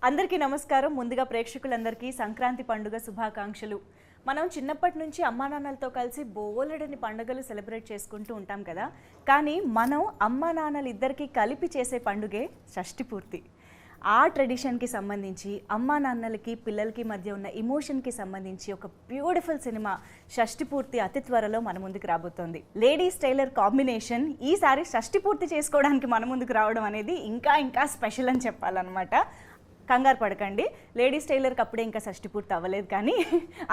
అందరికీ నమస్కారం. ముందుగా ప్రేక్షకులందరికీ సంక్రాంతి పండుగ శుభాకాంక్షలు. మనం చిన్నప్పటి నుంచి అమ్మా నాన్నలతో కలిసి బోలెడని పండుగలు సెలబ్రేట్ చేసుకుంటూ ఉంటాం కదా. కానీ మనం అమ్మా నాన్నలు ఇద్దరికీ కలిపి చేసే పండుగే షష్ఠి పూర్తి. ఆ ట్రెడిషన్కి సంబంధించి అమ్మా నాన్నలకి పిల్లలకి మధ్య ఉన్న ఎమోషన్కి సంబంధించి ఒక బ్యూటిఫుల్ సినిమా షష్ఠి పూర్తి అతి త్వరలో మన ముందుకు రాబోతోంది. లేడీస్ టైలర్ కాంబినేషన్ ఈసారి షష్ఠి పూర్తి చేసుకోవడానికి మన ముందుకు రావడం అనేది ఇంకా స్పెషల్ అని చెప్పాలన్నమాట. కంగారు పడకండి, లేడీస్ టైలర్కి అప్పుడే ఇంకా షష్ఠి పూర్తి అవ్వలేదు, కానీ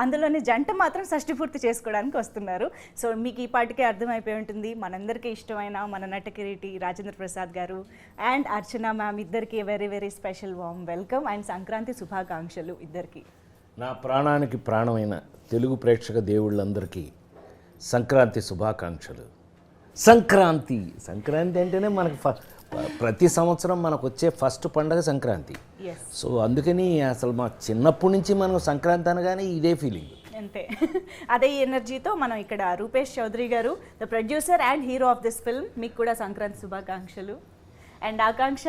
అందులోని జంట మాత్రం షష్ఠి పూర్తి చేసుకోవడానికి వస్తున్నారు. సో మీకు ఈ పాటికే అర్థమైపోయి ఉంటుంది, మనందరికీ ఇష్టమైన మన నటకిరీటి రాజేంద్ర ప్రసాద్ గారు అండ్ అర్చన మ్యామ్ ఇద్దరికి very special warm welcome and Sankranti శుభాకాంక్షలు ఇద్దరికి. నా ప్రాణానికి ప్రాణమైన తెలుగు ప్రేక్షక దేవుళ్ళందరికీ సంక్రాంతి శుభాకాంక్షలు. సంక్రాంతి అంటేనే మనకు ప్రతి సంవత్సరం మనకు వచ్చే ఫస్ట్ పండుగ సంక్రాంతి. సో అందుకని అసలు మా చిన్నప్పటి నుంచి మనం సంక్రాంతి అనగానే ఇదే ఫీలింగ్ అంతే. అదే ఎనర్జీతో మనం ఇక్కడ రూపేష్ చౌదరి గారు, the producer and hero of this film, మీకు కూడా సంక్రాంతి శుభాకాంక్షలు. And Akanksha,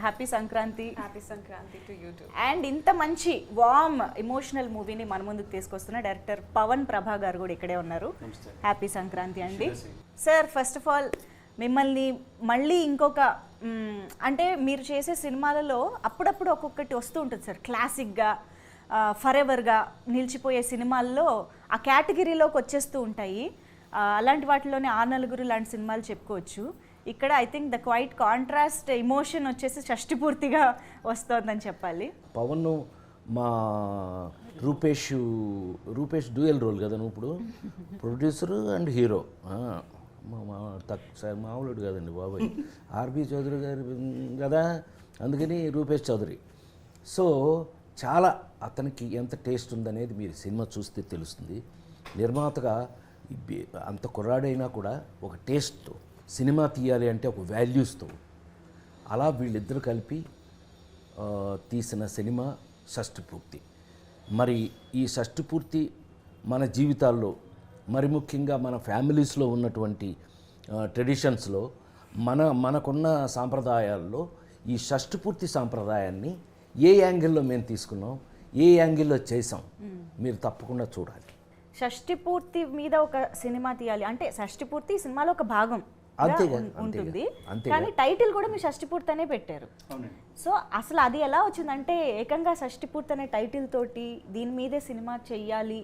happy Sankranti. Happy Sankranti to you two. And ఇంత మంచి వార్మ్ ఎమోషనల్ మూవీని మన ముందుకు తీసుకొస్తున్న డైరెక్టర్ పవన్ ప్రభా గారు కూడా ఇక్కడే ఉన్నారు. హ్యాపీ సంక్రాంతి అండి. సార్, ఫస్ట్ ఆఫ్ ఆల్ మిమ్మల్ని మళ్ళీ ఇంకొక అంటే మీరు చేసే సినిమాలలో అప్పుడప్పుడు ఒక్కొక్కటి వస్తూ ఉంటుంది సార్, క్లాసిక్గా ఫర్ ఎవర్గా నిలిచిపోయే సినిమాల్లో ఆ కేటగిరీలోకి వచ్చేస్తూ ఉంటాయి. అలాంటి వాటిలోనే ఆ నలుగురు లాంటి సినిమాలు చెప్పుకోవచ్చు. ఇక్కడ I think the quiet contrast emotion వచ్చేసి షష్ఠి పూర్తిగా వస్తుందని చెప్పాలి. పవన్ మా రూపేష్ డ్యూయల్ రోల్ కదా నువ్వు ఇప్పుడు, ప్రొడ్యూసరు అండ్ హీరో. సార్ మామూలుడు కదండి బాబాయ్, ఆర్బి చౌదరి గారు కదా, అందుకని రూపేష్ చౌదరి. సో చాలా అతనికి ఎంత టేస్ట్ ఉందనేది మీరు సినిమా చూస్తే తెలుస్తుంది. నిర్మాతగా అంత కుర్రాడైనా కూడా ఒక టేస్ట్తో సినిమా తీయాలి అంటే ఒక వాల్యూస్తో అలా వీళ్ళిద్దరూ కలిపి తీసిన సినిమా షష్ఠి పూర్తి. మరి ఈ షష్ఠి పూర్తి మన జీవితాల్లో, మరి ముఖ్యంగా మన ఫ్యామిలీస్లో ఉన్నటువంటి ట్రెడిషన్స్లో మనకున్న సాంప్రదాయాల్లో ఈ షష్ఠి పూర్తి సాంప్రదాయాన్ని ఏ యాంగిల్లో మేము తీసుకున్నాం, ఏ యాంగిల్లో చేసాం, మీరు తప్పకుండా చూడాలి. షష్ఠి పూర్తి మీద ఒక సినిమా తీయాలి అంటే షష్ఠి పూర్తి సినిమాలో ఒక భాగం ఉంటుంది, కానీ టైటిల్ కూడా మీరు షష్ఠి పూర్తి అనే పెట్టారు. సో అసలు అది ఎలా వచ్చిందంటే ఏకంగా షష్ఠి పూర్తి అనే టైటిల్ తోటి దీని మీదే సినిమా చెయ్యాలి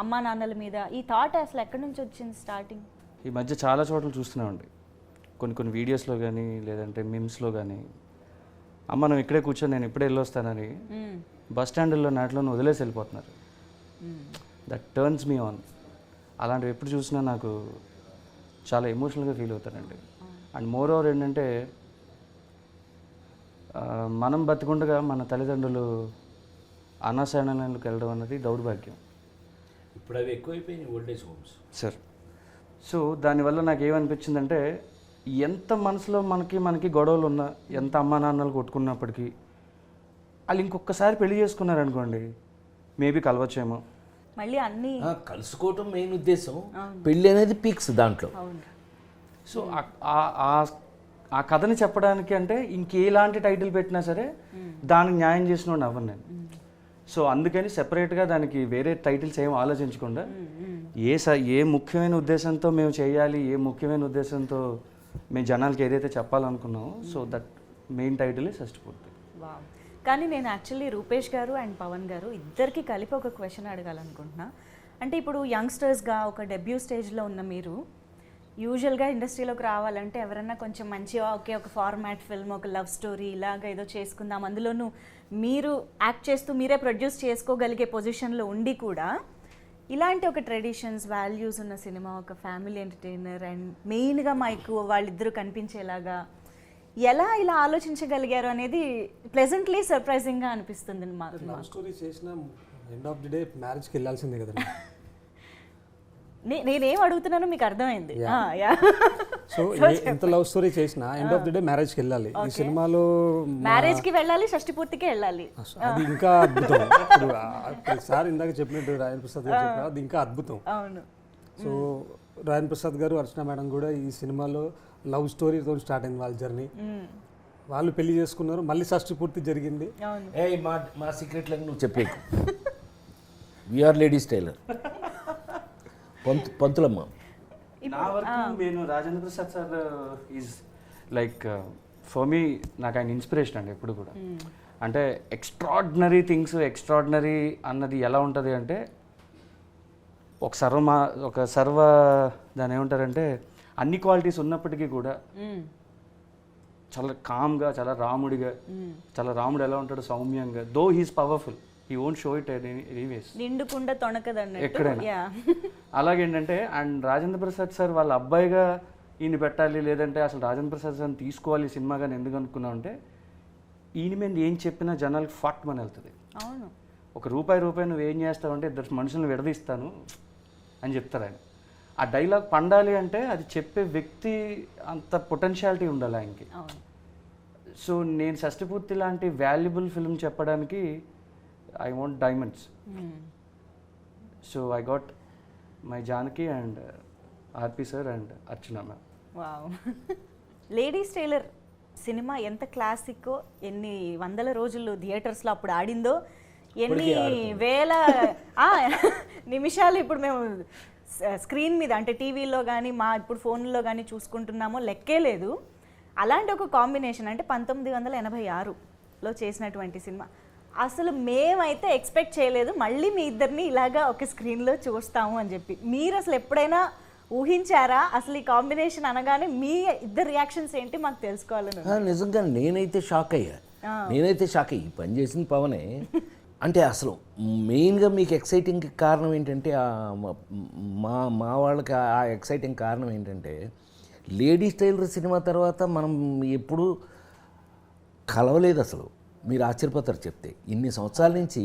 అమ్మా నాన్నల మీద, ఈ థాట్ అసలు ఎక్కడి నుంచి వచ్చింది స్టార్టింగ్? ఈ మధ్య చాలా చోట్ల చూస్తున్నామండి, కొన్ని వీడియోస్లో కానీ లేదంటే మిమ్స్లో కానీ, అమ్మ నువ్వు ఇక్కడే కూర్చొని నేను ఇప్పుడే వెళ్ళొస్తానని బస్ స్టాండ్లో నాటిలో వదిలేసి వెళ్ళిపోతున్నారు. That turns me on. అలాంటివి ఎప్పుడు చూసినా నాకు చాలా ఎమోషనల్గా ఫీల్ అవుతానండి. అండ్ మోర్ ఓవర్ ఏంటంటే మనం బతికుండగా మన తల్లిదండ్రులు అనాశరణలకు వెళ్ళడం అన్నది దౌర్భాగ్యం. ఇప్పుడు అవి ఎక్కువైపోయినాయి ఓల్డేజ్ హోమ్స్ సార్. సో దానివల్ల నాకు ఏమనిపించిందంటే, ఎంత మనసులో మనకి గొడవలు ఉన్నా, ఎంత అమ్మా నాన్నలు కొట్టుకున్నప్పటికీ వాళ్ళు ఇంకొకసారి పెళ్లి చేసుకున్నారనుకోండి, మేబీ కలవచ్చేమో. మళ్ళీ అన్నీ కలుసుకోవటం మెయిన్ ఉద్దేశం, పెళ్ళి అనేది పీక్స్ దాంట్లో. సో ఆ కథని చెప్పడానికి అంటే ఇంకేలాంటి టైటిల్ పెట్టినా సరే దానికి న్యాయం చేసిన అవ్వను నేను. సో అందుకని సెపరేట్గా దానికి వేరే టైటిల్స్ ఏం ఆలోచించకుండా ఏ ముఖ్యమైన ఉద్దేశంతో మేము చేయాలి, ఏ ముఖ్యమైన ఉద్దేశంతో మేము జనాలకి ఏదైతే చెప్పాలనుకున్నామో, సో దట్ మెయిన్ టైటిల్ షష్ఠి పూర్తి. కానీ నేను యాక్చువల్లీ రూపేష్ గారు అండ్ పవన్ గారు ఇద్దరికి కలిపి ఒక క్వశ్చన్ అడగాలనుకుంటున్నా. అంటే ఇప్పుడు యంగ్స్టర్స్గా ఒక డెబ్యూ స్టేజ్లో ఉన్న మీరు యూజువల్గా ఇండస్ట్రీలోకి రావాలంటే ఎవరన్నా కొంచెం మంచిగా ఒక ఫార్మాట్ ఫిల్మ్, ఒక లవ్ స్టోరీ ఇలాగ ఏదో చేసుకుందాం, అందులోనూ మీరు యాక్ట్ చేస్తూ మీరే ప్రొడ్యూస్ చేసుకోగలిగే పొజిషన్లో ఉండి కూడా ఇలాంటి ఒక ట్రెడిషన్స్ వాల్యూస్ ఉన్న సినిమా, ఒక ఫ్యామిలీ ఎంటర్టైనర్ అండ్ మెయిన్గా మాకు వాళ్ళిద్దరూ కనిపించేలాగా ఎలా ఇలా ఆలోచించగలిగారు అనేది ప్లెజెంట్లీ సర్ప్రైజింగ్గా అనిపిస్తుంది మాకు. లవ్ స్టోరీ చేసిన ఎండ్ ఆఫ్ ది డే మ్యారేజ్కి వెళ్ళాల్సిందే కదా. నేనేం అడుగుతున్నానో మీకు అర్థమైంది. సో ఎంత లవ్ స్టోరీ చేసినా ఎండ్ ఆఫ్ ది డే మ్యారేజ్కి వెళ్ళాలి. ఈ సినిమాలో మ్యారేజ్కి వెళ్ళాలి, షష్ఠి పూర్తికి వెళ్ళాలి. అది ఇంకా అద్భుతం. ఇప్పుడు సార్ ఇందాక చెప్పినట్టు రాజేంద్ర ప్రసాద్ గారు చెప్పిన అది ఇంకా అద్భుతం. అవును. సో రాజేంద్ర ప్రసాద్ గారు, అర్చన మేడం కూడా ఈ సినిమాలో లవ్ స్టోరీతో స్టార్ట్ అయింది వాళ్ళ జర్నీ. వాళ్ళు పెళ్లి చేసుకున్నారు, మళ్ళీ షష్ఠి పూర్తి జరిగింది. అవును. ఏ మా సీక్రెట్లకు నువ్వు చెప్పేకు. We are ladies tailor. పంతులమ్మ. నా వరకు నేను Rajendra Prasad sir is like for me నాకు ఆయన ఇన్స్పిరేషన్ అండి ఎప్పుడు కూడా. అంటే ఎక్స్ట్రాడినరీ థింగ్స్, ఎక్స్ట్రాడినరీ అన్నది ఎలా ఉంటుంది అంటే ఒక సర్వ దాని ఏమంటారంటే అన్ని క్వాలిటీస్ ఉన్నప్పటికీ కూడా చాలా కామ్గా, చాలా రాముడిగా, చాలా రాముడు ఎలా ఉంటాడు సౌమ్యంగా, though he's powerful, he won't show it anyways, నిండుకుండా తొణకదన్నట్టు. ఎక్కడైనా. అలాగేంటంటే అండ్ రాజేంద్ర ప్రసాద్ సార్ వాళ్ళ అబ్బాయిగా ఈయన పెట్టాలి, లేదంటే అసలు రాజేంద్ర ప్రసాద్ సార్ని తీసుకోవాలి సినిమాగా ఎందుకు అనుకున్నాం అంటే ఈయన మీద ఏం చెప్పినా జనాలకి ఫట్ మన వెళ్తుంది. అవును. ఒక రూపాయి నువ్వు ఏం చేస్తావు అంటే ఇద్దరు మనుషులను విడదీస్తాను అని చెప్తారు ఆయన. ఆ డైలాగ్ పండాలి అంటే అది చెప్పే వ్యక్తి అంత పొటెన్షియాలిటీ ఉండాలి ఆయనకి. అవును. సో నేను షష్ఠిపూర్తి లాంటి వాల్యుబుల్ ఫిల్మ్ చెప్పడానికి I want diamonds. So I got my Janaki and RP sir and Archana ma'am. Wow. Ladies tailor cinema ఎంత క్లాసిక్కో, ఎన్ని వందల రోజులు థియేటర్స్లో అప్పుడు ఆడిందో, ఎన్ని వేల నిమిషాలు ఇప్పుడు మేము స్క్రీన్ మీద అంటే టీవీలో కానీ మా ఇప్పుడు ఫోన్లో కానీ చూసుకుంటున్నామో లెక్కే లేదు. అలాంటి ఒక కాంబినేషన్ అంటే 1986లో చేసినటువంటి సినిమా అసలు మేమైతే ఎక్స్పెక్ట్ చేయలేదు మళ్ళీ మీ ఇద్దరిని ఇలాగా ఒక స్క్రీన్లో చూస్తాము అని చెప్పి. మీరు అసలు ఎప్పుడైనా ఊహించారా? అసలు ఈ కాంబినేషన్ అనగానే మీ ఇద్దరు రియాక్షన్స్ ఏంటి మాకు తెలుసుకోవాలని. నిజంగా నేనైతే షాక్ అయ్యా. ఈ పని చేసింది పవనే. అంటే అసలు మెయిన్గా మీకు ఎక్సైటింగ్ కారణం ఏంటంటే మా వాళ్ళకి ఆ ఎక్సైటింగ్ కారణం ఏంటంటే లేడీస్ టైలర్ సినిమా తర్వాత మనం ఎప్పుడూ కలవలేదు అసలు. మీరు ఆశ్చర్యపోతారు చెప్తే. ఇన్ని సంవత్సరాల నుంచి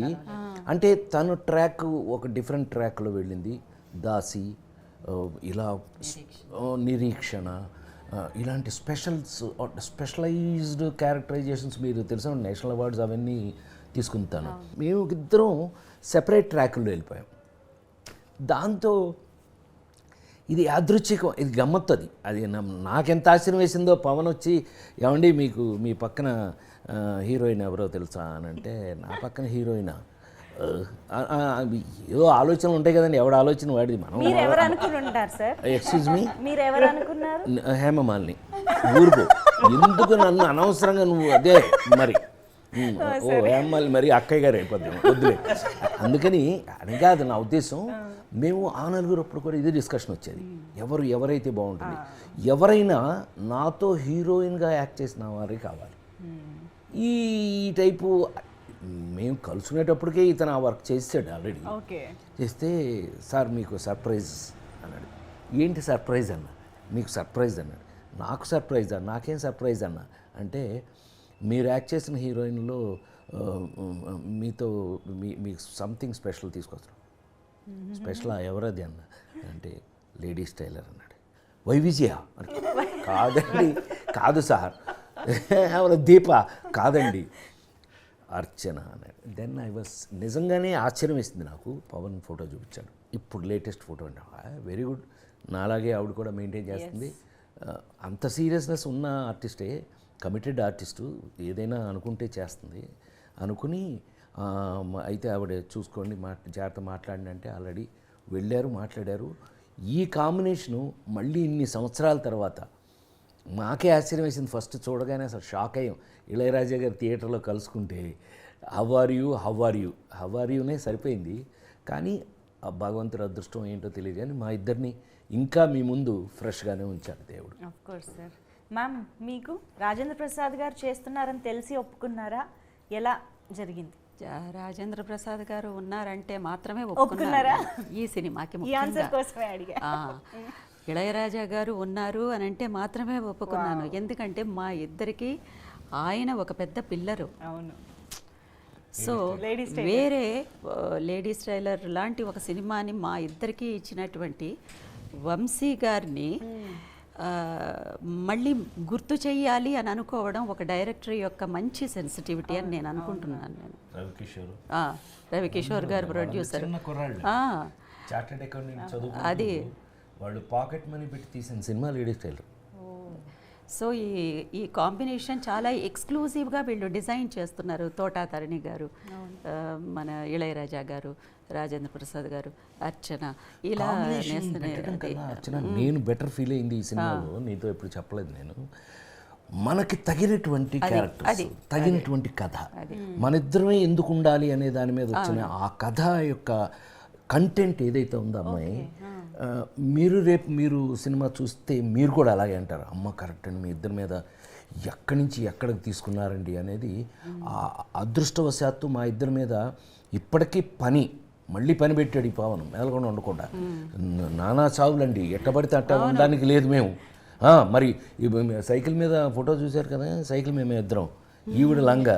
అంటే తను ట్రాక్ ఒక డిఫరెంట్ ట్రాక్లో వెళ్ళింది. దాసి, ఇలా నిరీక్షణ, ఇలాంటి స్పెషలైజ్డ్ క్యారెక్టరైజేషన్స్ మీరు తెలిసిన నేషనల్ అవార్డ్స్ అవన్నీ తీసుకుంటాను. మేము ఇద్దరం సెపరేట్ ట్రాక్లో వెళ్ళిపోయాం. దాంతో ఇది యాదృచ్ఛికం, ఇది గమ్మత్తు. అది నాకెంత ఆశ్చర్యం వేసిందో. పవన్ వచ్చి ఏమండి మీకు మీ పక్కన హీరోయిన్ ఎవరో తెలుసా అని అంటే, నా పక్కన హీరోయినా? ఏదో ఆలోచనలు ఉంటాయి కదండి, ఎవడ ఆలోచన వాడిది. మనం ఎక్స్క్యూజ్ మీ, హేమమాలిని ఊరుకో, ఎందుకు నన్ను అనవసరంగా నువ్వు అదే మరి హేమమాలి మరి అక్కయ్య గారు అయిపోద్దాం వద్దులే. అందుకని అని కాదు నా ఉద్దేశం. మేము ఆ నలుగురు అప్పుడు కూడా ఇదే డిస్కషన్ వచ్చేది, ఎవరైతే బాగుంటుంది. ఎవరైనా నాతో హీరోయిన్గా యాక్ట్ చేసిన వారే కావాలి. ఈ టైపు మేము కలుసుకునేటప్పటికే ఇతను ఆ వర్క్ చేసాడు ఆల్రెడీ. చేస్తే సార్ మీకు సర్ప్రైజ్ అన్నాడు. ఏంటి సర్ప్రైజ్ అన్న? మీకు సర్ప్రైజ్ అన్నాడు. నాకు సర్ప్రైజ్ అన్న? నాకేం సర్ప్రైజ్ అన్న అంటే, మీరు యాక్ట్ చేసిన హీరోయిన్లో మీతో మీకు సంథింగ్ స్పెషల్ తీసుకొస్తాం. స్పెషల్ ఎవరది అన్న అంటే, లేడీస్ టైలర్ అన్నాడు. వైవిజయ కాదండి, కాదు సార్. ఎవరు? దీప కాదండి, అర్చన అన్నాడు. దెన్ ఐ వాస్ నిజంగానే ఆశ్చర్యం వేసింది నాకు. పవన్ ఫోటో చూపించాడు, ఇప్పుడు లేటెస్ట్ ఫోటో అంటే వెరీ గుడ్. నాలాగే ఆవిడ కూడా మెయింటైన్ చేస్తుంది. అంత సీరియస్నెస్ ఉన్న ఆర్టిస్టే, కమిటెడ్ ఆర్టిస్టు, ఏదైనా అనుకుంటే చేస్తుంది అనుకుని. అయితే ఆవిడ చూసుకోండి జాగ్రత్త మాట్లాడిన అంటే ఆల్రెడీ వెళ్ళారు, మాట్లాడారు. ఈ కాంబినేషను మళ్ళీ ఇన్ని సంవత్సరాల తర్వాత మాకే ఆశ్చర్యం వేసింది. ఫస్ట్ చూడగానే అసలు షాక్ అయ్యాం. ఇళయరాజా గారు థియేటర్లో కలుసుకుంటే హవ్ ఆర్ యూనే సరిపోయింది. కానీ ఆ భగవంతుడి అదృష్టం ఏంటో తెలియదు కానీ మా ఇద్దరిని ఇంకా మీ ముందు ఫ్రెష్గానే ఉంచాడు దేవుడు. Of course sir. మ్యామ్, మీకు రాజేంద్ర ప్రసాద్ గారు చేస్తున్నారని తెలిసి ఒప్పుకున్నారా? ఎలా జరిగింది? రాజేంద్ర ప్రసాద్ గారు ఉన్నారంటే మాత్రమే ఒప్పుకున్నారా ఈ సినిమాకి? ఈ ఆన్సర్ కోసమే అడిగా. ఇళయరాజా గారు ఉన్నారు అని అంటే మాత్రమే ఒప్పుకున్నాను. ఎందుకంటే మా ఇద్దరికి ఆయన ఒక పెద్ద పిల్లరు. అవును. సో వేరే లేడీస్ టైలర్ లాంటి ఒక సినిమాని మా ఇద్దరికి ఇచ్చినటువంటి వంశీ గారిని మళ్ళీ గుర్తు చెయ్యాలి అని అనుకోవడం ఒక డైరెక్టర్ యొక్క మంచి సెన్సిటివిటీ అని నేను అనుకుంటున్నాను. నేను రవికిషోర్ గారు ప్రొడ్యూసర్. అది వాళ్ళు పాకెట్ మనీ పెట్టి తీసిన సినిమా లేడీస్ టైలర్. సో ఈ కాంబినేషన్ చాలా ఎక్స్క్లూజివ్గా వీళ్ళు డిజైన్ చేస్తున్నారు. తోటా తరణి గారు, మన ఇళయరాజా గారు, రాజేంద్ర ప్రసాద్ గారు, అర్చన, ఇలా పెట్టడం కన్నా అర్చన నేను బెటర్ ఫీల్ అయింది ఈ సినిమాలో, నీతో ఎప్పుడు చెప్పలేదు నేను. మనకి తగినటువంటి క్యారెక్టర్స్, తగినటువంటి కథ, మన ఇద్దరమే ఎందుకు ఉండాలి అనే దాని మీద వచ్చిన ఆ కథ యొక్క కంటెంట్ ఏదైతే ఉందో అమ్మాయి, రేపు మీరు సినిమా చూస్తే మీరు కూడా అలాగే అంటారు, అమ్మ కరెక్ట్ అండి, మీ ఇద్దరి మీద ఎక్కడి నుంచి ఎక్కడికి తీసుకున్నారండి అనేది. అదృష్టవశాత్తు మా ఇద్దరి మీద ఇప్పటికీ మళ్ళీ పని పెట్టాడు ఈ పవన్, మేలకుండా ఉండకుండా. నానా చావులండి, ఎట్టబడితే అట్ట ఉండడానికి లేదు మేము. మరి సైకిల్ మీద ఫోటో చూశారు కదా, సైకిల్ మేము ఇద్దరం, ఈవిడ లంగా,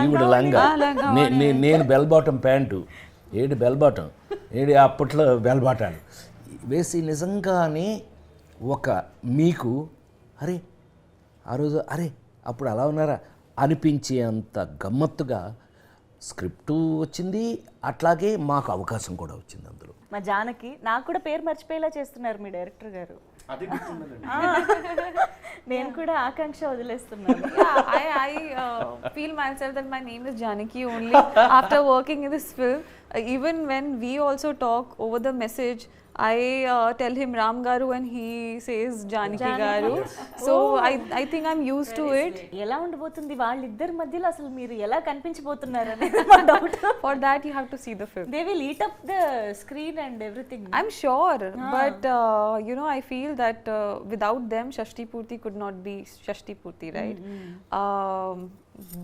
ఈవిడ లంగా, నేను బెల్ బాటం ప్యాంటు, ఏడు బెల్ బాటం, అప్పట్లో బెల్ బాటాలు వేసి నిజంగానే మీకు అరే ఆ రోజు అప్పుడు అలా ఉన్నారా అనిపించే అంత గమ్మత్తుగా స్క్రిప్టు వచ్చింది, అట్లాగే మాకు అవకాశం కూడా వచ్చింది అందులో. మా జానకి నాకు కూడా పేరు మర్చిపోయేలా చేస్తున్నారు మీ డైరెక్టర్ గారు. నేను కూడా ఆకాంక్ష వదిలేస్తున్నాను. I feel myself that my name is Janaki only after working in this film. Even when we also talk over the message, I tell him Ram Garu and he says Janaki Garu. So I think I'm used to it. ఎలా ఉండబోతుంది వాళ్ళిద్దరి మధ్యలో, అసలు మీరు ఎలా కనిపించబోతున్నారు అనేది మా doubt. For that you have to see the film. They will eat up the screen and everything. I'm sure, but you know, I feel that without them Shashti Purti could not be Shashti Purti, right?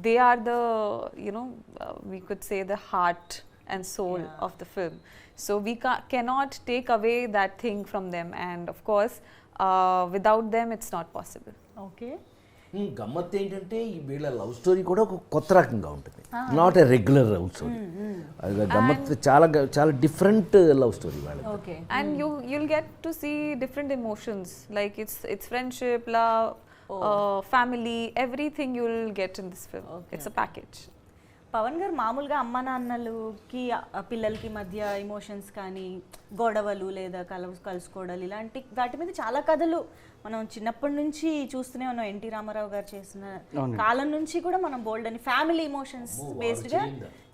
They are the, you know, we could say the heart and soul of the film. So we cannot take away that thing from them, and of course without them it's not possible. Okay. గమ్మత్ ఏంటంటే వీళ్ళ love story కూడా ఒక కొత్త రకంగా ఉంటుంది, not a regular love story. గమ్మత్ చాలా చాలా డిఫరెంట్ లవ్ స్టోరీ వాళ్ళది. Okay. And you'll get to see different emotions, like it's friendship, love, family, everything you'll get in this film. It's a package. Pavan గారు మామూలుగా అమ్మ నాన్నలకి పిల్లలకి మధ్య ఎమోషన్స్ కానీ గొడవలు లేదా కలుసుకోవడాలు ఇలాంటి వాటి మీద చాలా కథలు మనం చిన్నప్పటి నుంచి చూస్తూనే ఉన్నాం. ఎన్టీ రామారావు గారు చేసిన కాలం నుంచి కూడా మనం బోల్డ్ అని ఫ్యామిలీ ఎమోషన్స్ బేస్డ్గా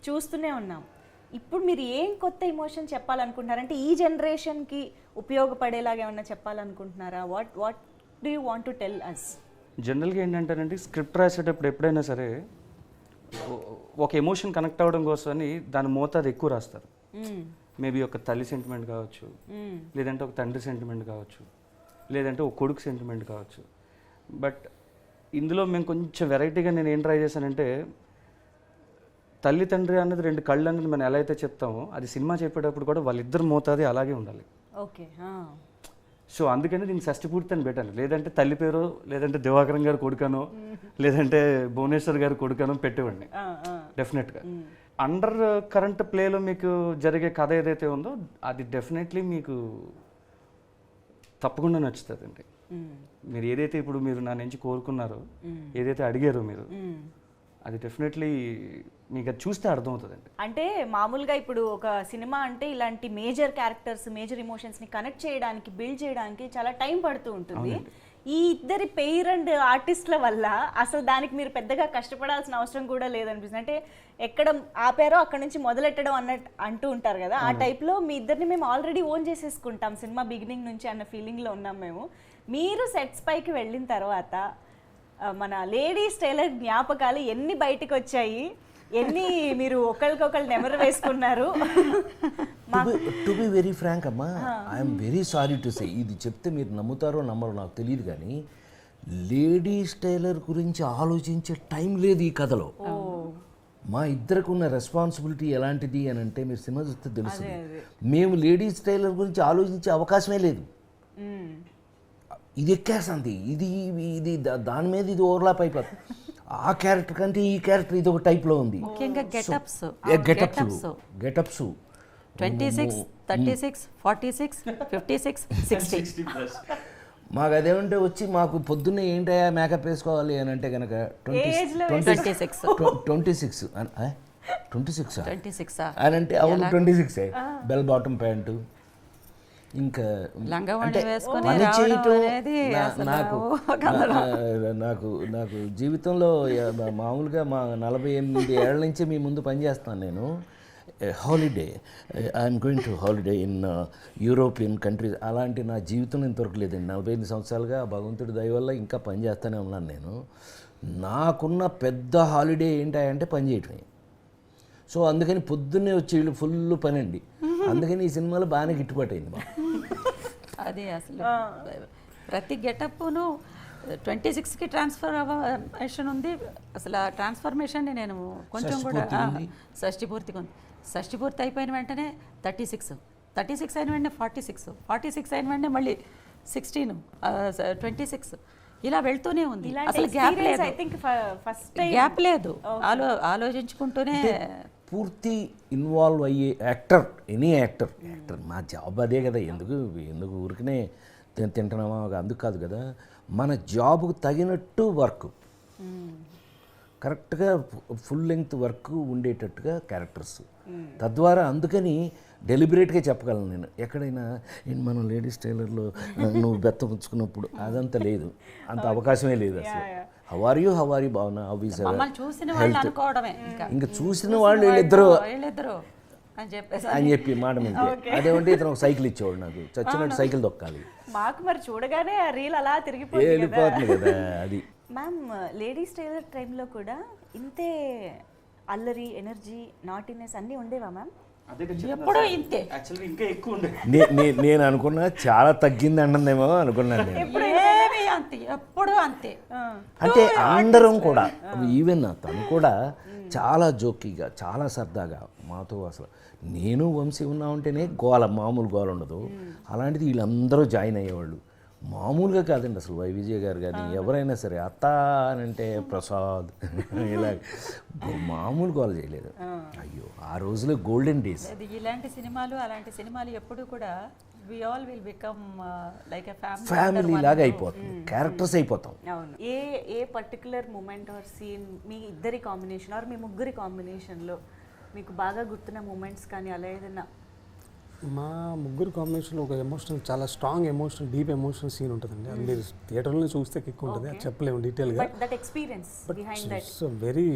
చూస్తూనే ఉన్నాం. ఇప్పుడు మీరు ఏం కొత్త ఎమోషన్ చెప్పాలనుకుంటున్నారంటే ఈ జనరేషన్కి ఉపయోగపడేలాగా ఏమన్నా చెప్పాలనుకుంటున్నారా? What do you want to tell us? జనరల్గా ఏంటంటేనండి, స్క్రిప్ట్ రాసేటప్పుడు ఎప్పుడైనా సరే ఒక ఎమోషన్ కనెక్ట్ అవ్వడం కోసమని దాని మోతాదు ఎక్కువ రాస్తారు. మేబీ ఒక తల్లి సెంటిమెంట్ కావచ్చు, లేదంటే ఒక తండ్రి సెంటిమెంట్ కావచ్చు, లేదంటే ఒక కొడుకు సెంటిమెంట్ కావచ్చు. బట్ ఇందులో మేము కొంచెం వెరైటీగా నేను ఏం ట్రై చేశానంటే, తల్లి తండ్రి అన్నది రెండు కళ్ళు అనేది మనం ఎలా అయితే చెప్తామో, అది సినిమా చెప్పేటప్పుడు కూడా వాళ్ళిద్దరు మోతాది అలాగే ఉండాలి. ఓకే. సో అందుకని దీనికి షష్టి పూర్తి అని పెట్టాను. లేదంటే తల్లి పేరు, లేదంటే దివాకరం గారు కొడుకనో, లేదంటే భువనేశ్వర్ గారు కొడుకనో పెట్టేవాడిని డెఫినెట్గా. అండర్ కరెంట్ ప్లేలో మీకు జరిగే కథ ఏదైతే ఉందో అది డెఫినెట్లీ మీకు తప్పకుండా నచ్చుతుందండి. మీరు ఏదైతే ఇప్పుడు మీరు నా నుంచి కోరుకున్నారో, ఏదైతే అడిగారో మీరు, అది డెఫినెట్లీ మీకు అది చూస్తే అర్థమవుతుందండి. అంటే మామూలుగా ఇప్పుడు ఒక సినిమా అంటే ఇలాంటి మేజర్ క్యారెక్టర్స్, మేజర్ ఎమోషన్స్ని కనెక్ట్ చేయడానికి, బిల్డ్ చేయడానికి చాలా టైం పడుతూ ఉంటుంది. ఈ ఇద్దరి పెయిర్ అండ్ ఆర్టిస్ట్ల వల్ల అసలు దానికి మీరు పెద్దగా కష్టపడాల్సిన అవసరం కూడా లేదనిపిస్తుంది. అంటే ఎక్కడ ఆపారో అక్కడ నుంచి మొదలెట్టడం అంటూ ఉంటారు కదా, ఆ టైప్లో మీ ఇద్దరిని మేము ఆల్రెడీ ఓన్ చేసేసుకుంటాం సినిమా బిగినింగ్ నుంచి అన్న ఫీలింగ్లో ఉన్నాం మేము. మీరు సెట్స్ పైకి వెళ్ళిన తర్వాత మన లేడీస్ టైలర్ జ్ఞాపకాలు ఎన్ని బయటకు వచ్చాయి, ఎన్ని మీరు ఒకరికొకరు నెమరు వేసుకున్నారు? టు బి వెరీ ఫ్రాంక్ అమ్మా, I'm very sorry to say, ఇది చెప్తే మీరు నమ్ముతారో నమ్మరో నాకు తెలియదు, కానీ లేడీస్ టైలర్ గురించి ఆలోచించే టైం లేదు ఈ కథలో. మా ఇద్దరికి ఉన్న రెస్పాన్సిబిలిటీ ఎలాంటిది అని అంటే మీరు సినిమా చూస్తే తెలుస్తుంది. మేము లేడీస్ టైలర్ గురించి ఆలోచించే అవకాశమే లేదు. ఇది ఎక్కేస్తుంది, ఇది దాని మీద ఇది ఓవర్లాప్ అయిపోతుంది. ఆ క్యారెక్టర్ కంటే ఈ క్యారెక్టర్ ఇది ఒక టైప్లో ఉంది. ముఖ్యంగా గెటప్స్ 26, 36, 46, 56, 60. మాకు అదేమంటే వచ్చి మాకు పొద్దున్నే ఏంటయ్యా మేకప్ వేసుకోవాలి అని అంటే కనుక 26 అని అంటే అవును 26 బెల్ బాటమ్ ప్యాంటు, ఇంకా లంగావోణి అంటే వేసుకొని పని రావడం చేయటం అనేది అసలు నాకు జీవితంలో మామూలుగా మా 48 ఏళ్ళ నుంచి మీ ముందు పనిచేస్తాను నేను. Holiday, I'm going to holiday in European countries, అలాంటి నా జీవితంలో ఇంతవరకు లేదండి. 48 సంవత్సరాలుగా భగవంతుడి దయ వల్ల ఇంకా పని చేస్తూనే ఉన్నాను నేను. నాకున్న పెద్ద హాలిడే ఏంటంటే పని చేయటమే. సో అందుకని పొద్దున్నే వచ్చి వీళ్ళు ఫుల్ పని అండి. అందుకని ఈ సినిమాలో బాగానే గిట్టుబాటు అయింది మాకు. అది అసలు ప్రతి గెటప్ను 26కి ట్రాన్స్ఫర్మేషన్ ఉంది. అసలు ఆ ట్రాన్స్ఫర్మేషన్ని నేను కొంచెం కూడా షష్ఠి పూర్తిగా ఉంది. షష్ఠి పూర్తి అయిపోయిన వెంటనే 36 అయిన వెంటనే 46 అయిన వెంటనే మళ్ళీ 16, 26 ఇలా వెళ్తూనే ఉంది. అసలు గ్యాప్ లేదు, ఐ థింక్ ఫస్ట్ గ్యాప్ లేదు. ఆలోచించుకుంటూనే పూర్తి ఇన్వాల్వ్ అయ్యే యాక్టర్, ఎనీ యాక్టర్ మా జాబ్ అదే కదా. ఎందుకు ఊరికనే తింటున్నామా అందుకు కాదు కదా. మన జాబ్కు తగినట్టు వర్క్, కరెక్ట్గా ఫుల్ లెంగ్త్ వర్క్ ఉండేటట్టుగా క్యారెక్టర్స్. తద్వారా అందుకని డెలిబరేట్గా చెప్పగలను నేను. ఎక్కడైనా మనం లేడీస్ టైలర్లో నువ్వు బెత్త పుచ్చుకున్నప్పుడు అదంతా లేదు, అంత అవకాశమే లేదు అసలు. హౌ ఆర్ యూ భావన, మమ్మల్ని చూసిన వాళ్ళు అనుకోవడమే. ఇంకా చూసిన వాళ్ళు వీళ్ళిద్దరు అని చెప్పి మాట మీద అదేమంటే ఇతను ఒక సైకిల్ ఇచ్చేవాడు నాకు, చచ్చినట్టు సైకిల్ దొక్కాలి. మాకు మరి చూడగానే ఆ రీల్ అలా తిరిగిపోతుంది కదా అది. మ్యామ్, లేడీస్ టైలర్ టైంలో కూడా ఇంతే అల్లరి, ఎనర్జీ, నాటినెస్ అన్నీ ఉండేవా మ్యామ్? ఎప్పుడూ ఇంతే. యాక్చువల్లీ ఇంకా ఎక్కువ ఉండే. నేను అనుకున్నా చాలా తగ్గింది అంటుందేమో అనుకున్నాను నేను. అంతే, ఎప్పుడూ అంతే. అంటే అందరం కూడా, ఈవెన్ తను కూడా చాలా జోకీగా, చాలా సరదాగా మాతో. అసలు నేను వంశీ ఉన్నా ఉంటేనే మామూలు గోల ఉండదు. అలాంటిది వీళ్ళందరూ జాయిన్ అయ్యేవాళ్ళు. మామూలుగా కాదండి అసలు. విజయ్ గారు కానీ ఎవరైనా సరే అత్త అని అంటే ప్రసాద్ ఇలా మామూలు గోల చేయలేదు. అయ్యో ఆ రోజులో గోల్డెన్ డేస్. ఇలాంటి సినిమాలు, అలాంటి సినిమాలు ఎప్పుడు కూడా we all will become like a family లాగా అయిపోతుంది, క్యారెక్టర్స్ అయిపోతాం. అవును. ఏ పర్టికులర్ మూమెంట్ ఆర్ సీన్ మీ ఇద్దరి కాంబినేషన్ ఆర్ మీ ముగ్గురి కాంబినేషన్లో మీకు బాగా గుర్తున్న మూమెంట్స్ కానీ అలా ఏదైనా? మా ముగ్గురు కాంబినేషన్లో ఒక ఎమోషనల్, చాలా strong emotional, deep emotional scene ఉంటుందండి. అది మీరు థియేటర్లో చూస్తే కిక్ ఉంటుంది, అది చెప్పలేము డీటెయిల్గా. That experience behind that so very,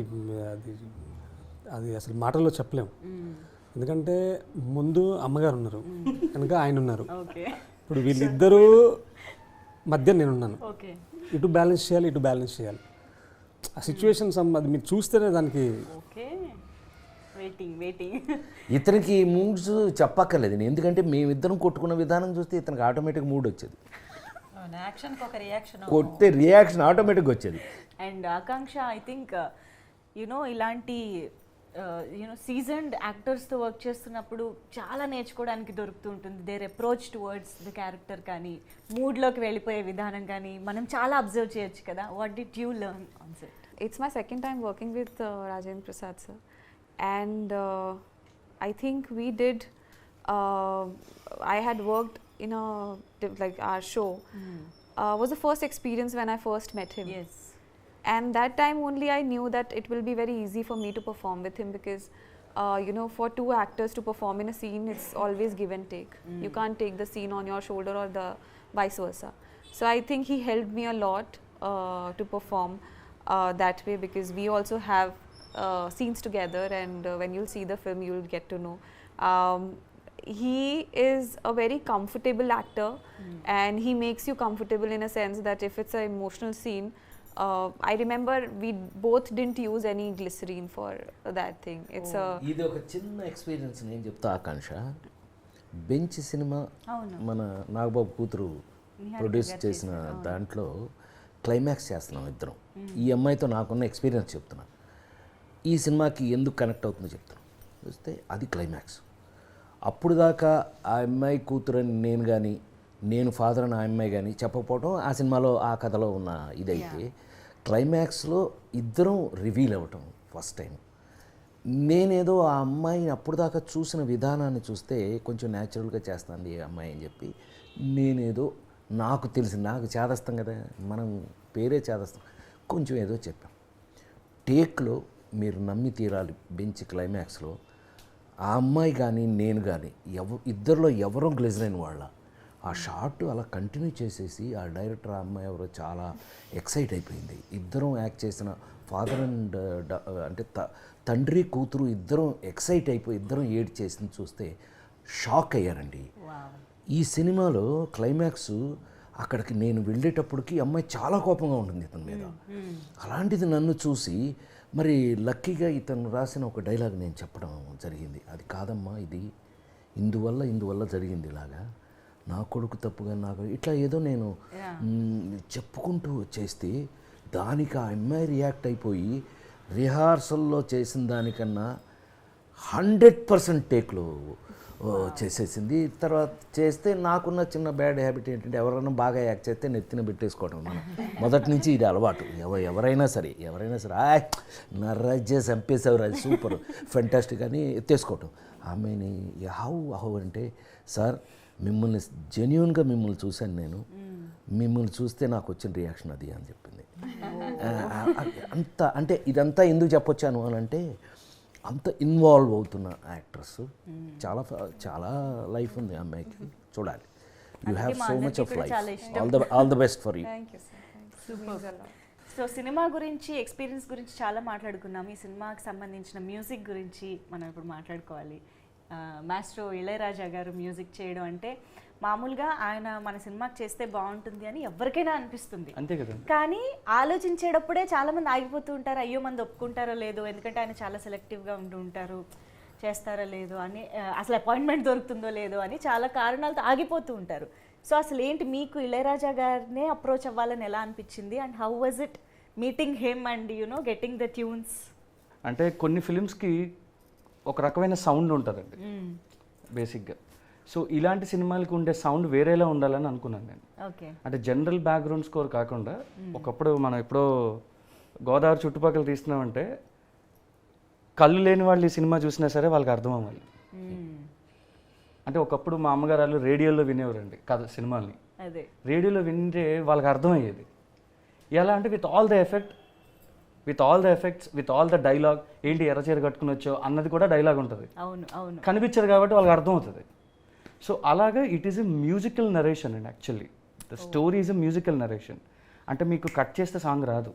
అది అసలు మాటల్లో చెప్పలేము. ఎందుకంటే ముందు అమ్మగారు ఉన్నారు, కనుక ఆయన ఉన్నారు. ఇప్పుడు వీళ్ళిద్దరూ మధ్య నేనున్నాను. ఇటు బ్యాలెన్స్ చేయాలి. ఆ సిచ్యువేషన్స్ అది మీరు చూస్తేనే దానికి ఇతనికి మూడ్స్ చెప్పక్కర్లేదు, ఎందుకంటే మేమిద్దరం కొట్టుకున్న విధానం చూస్తే ఇతనికి ఆటోమేటిక్ మూడ్ వచ్చేది. కొట్టే రియాక్షన్ ఆటోమేటిక్గా వచ్చేది. అండ్ ఆకాంక్ష, ఐ థింక్ ఇలాంటి సీజన్డ్ యాక్టర్స్తో వర్క్ చేస్తున్నప్పుడు చాలా నేర్చుకోవడానికి దొరుకుతూ ఉంటుంది. Their approach towards the character కానీ, మూడ్లోకి వెళ్ళిపోయే విధానం కానీ మనం చాలా అబ్జర్వ్ చేయొచ్చు కదా. What did you learn on set? It's my second time working with Rajendra Prasad sir, and I think we did. I had worked in like our show. Was the first experience when I first met him. Yes. And that time only I knew that it will be very easy for me to perform with him because, for two actors to perform in a scene, it's always give and take. You can't take the scene on your shoulder or the vice versa. So I think he helped me a lot to perform that way, because we also have scenes together, and when you'll see the film, you'll get to know. He is a very comfortable actor, and he makes you comfortable in a sense that if it's an emotional scene, I remember we both didn't use any glycerine for that thing. It's ఇది ఒక చిన్న experience నేను చెప్తా ఆకాంక్ష. Bench cinema మన నాగబాబు కూతురు produce చేసిన దాంట్లో climax చేస్తున్నాం ఇద్దరం. ఈ అమ్మాయితో నాకున్న ఎక్స్పీరియన్స్ చెప్తున్నా. ఈ సినిమాకి ఎందుకు కనెక్ట్ అవుతుందో చెప్తాను. చూస్తే అది క్లైమాక్స్. అప్పుడు దాకా ఆ అమ్మాయి కూతురని నేను కానీ, నేను ఫాదర్ అని ఆ అమ్మాయి కానీ చెప్పకపోవడం ఆ సినిమాలో, ఆ కథలో ఉన్న ఇదైతే, క్లైమాక్స్లో ఇద్దరం రివీల్ అవ్వటం ఫస్ట్ టైం. నేనేదో ఆ అమ్మాయిని అప్పుడు దాకా చూసిన విధానాన్ని చూస్తే కొంచెం న్యాచురల్గా చేస్తాను ఈ అమ్మాయి అని చెప్పి, నేనేదో నాకు చేదస్తాం కదా, మనం పేరే చేదస్తాం, కొంచెం ఏదో చెప్పాం. టేక్లో మీరు నమ్మి తీరాలి, బెంచ్ క్లైమాక్స్లో ఆ అమ్మాయి కానీ నేను కానీ ఇద్దరిలో ఎవరో గ్లిజరైన్ వాళ్ళ ఆ షాట్ అలా కంటిన్యూ చేసేసి ఆ డైరెక్టర్ ఆ అమ్మాయి ఎవరో చాలా ఎక్సైట్ అయిపోయింది. ఇద్దరం యాక్ట్ చేసిన ఫాదర్ అండ్ అంటే తండ్రి కూతురు ఇద్దరం ఎక్సైట్ అయిపోయి ఇద్దరం ఏడ్ చేసింది చూస్తే షాక్ అయ్యారండి. ఈ సినిమాలో క్లైమాక్స్ అక్కడికి నేను వెళ్ళేటప్పటికి అమ్మాయి చాలా కోపంగా ఉంటుంది ఇతని మీద. అలాంటిది నన్ను చూసి మరి లక్కీగా ఇతను రాసిన ఒక డైలాగ్ నేను చెప్పడం జరిగింది. అది కాదమ్మా, ఇది ఇందువల్ల జరిగింది ఇలాగా, నా కొడుకు తప్పుగా నాకు ఇట్లా ఏదో నేను చెప్పుకుంటూ చేస్తే దానికి ఆ అమ్మాయి రియాక్ట్ అయిపోయి రిహార్సల్లో చేసిన దానికన్నా 100% టేక్లో చేసేసింది. తర్వాత చేస్తే నాకున్న చిన్న బ్యాడ్ హ్యాబిట్ ఏంటంటే ఎవరైనా బాగా యాక్ట్ చేస్తే నెత్తిన పెట్టేసుకోవడం. మనం మొదటి నుంచి ఇది అలవాటు. ఎవరైనా సరే నర్రాజ్ చేసి చంపేసేవారు, అది సూపర్ ఫెంటాస్టిక్ అని ఎత్తేసుకోవటం. ఆమెని హౌ అంటే, సార్ మిమ్మల్ని జెన్యూన్గా మిమ్మల్ని చూశాను నేను, మిమ్మల్ని చూస్తే నాకు వచ్చిన రియాక్షన్ అది అని చెప్పింది. అంత అంటే ఇదంతా ఎందుకు చెప్పొచ్చాను అని అంటే, అంత ఇన్వాల్వ్ అవుతున్న యాక్ట్రెస్. చాలా లైఫ్ ఉంది ఆ అమ్మాయికి, చూడాలి. You have so much of life. All the best for you. So cinema గురించి, ఎక్స్పీరియన్స్ గురించి చాలా మాట్లాడుకున్నాం. ఈ సినిమాకి సంబంధించిన మ్యూజిక్ గురించి మనం ఇప్పుడు మాట్లాడుకోవాలి. మాస్ట్రో ఇళయరాజా గారు మ్యూజిక్ చేయడం అంటే మామూలుగా ఆయన మన సినిమాకి చేస్తే బాగుంటుంది అని ఎవరికైనా అనిపిస్తుంది, అంతే కదా. కానీ ఆలోచించేటప్పుడే చాలా మంది ఆగిపోతూ ఉంటారు. అయ్యో మంది ఒప్పుకుంటారో లేదో, ఎందుకంటే ఆయన చాలా సెలెక్టివ్గా ఉంటూ ఉంటారు, చేస్తారో లేదో అని, అసలు అపాయింట్మెంట్ దొరుకుతుందో లేదో అని చాలా కారణాలతో ఆగిపోతూ ఉంటారు. సో అసలు ఏంటి మీకు ఇళయరాజా గారినే అప్రోచ్ అవ్వాలని ఎలా అనిపించింది, and how was it meeting him and getting the tunes? అంటే కొన్ని ఫిలిమ్స్కి ఒక రకమైన సౌండ్ ఉంటుందండి బేసిక్గా. సో ఇలాంటి సినిమాలకు ఉండే సౌండ్ వేరేలా ఉండాలని అనుకున్నాను నేను. అంటే జనరల్ బ్యాక్గ్రౌండ్ స్కోర్ కాకుండా, ఒకప్పుడు మనం ఎప్పుడో గోదావరి చుట్టుపక్కల తీస్తున్నామంటే కళ్ళు లేని వాళ్ళు ఈ సినిమా చూసినా సరే వాళ్ళకి అర్థం అవ్వాలి. అంటే ఒకప్పుడు మా అమ్మగారు వాళ్ళు రేడియోలో వినేవారండి కథ సినిమాల్ని. రేడియోలో వింటే వాళ్ళకి అర్థమయ్యేది. ఎలా అంటే with all the effects, with all the dialogue. ఏంటి ఎర్రచీర కట్టుకుని వచ్చో అన్నది కూడా డైలాగ్ ఉంటుంది, కనిపించదు కాబట్టి వాళ్ళకి అర్థమవుతుంది. సో అలాగా it is a musical narration and actually the story is a musical narration. అంటే మీకు కట్ చేస్తే సాంగ్ రాదు,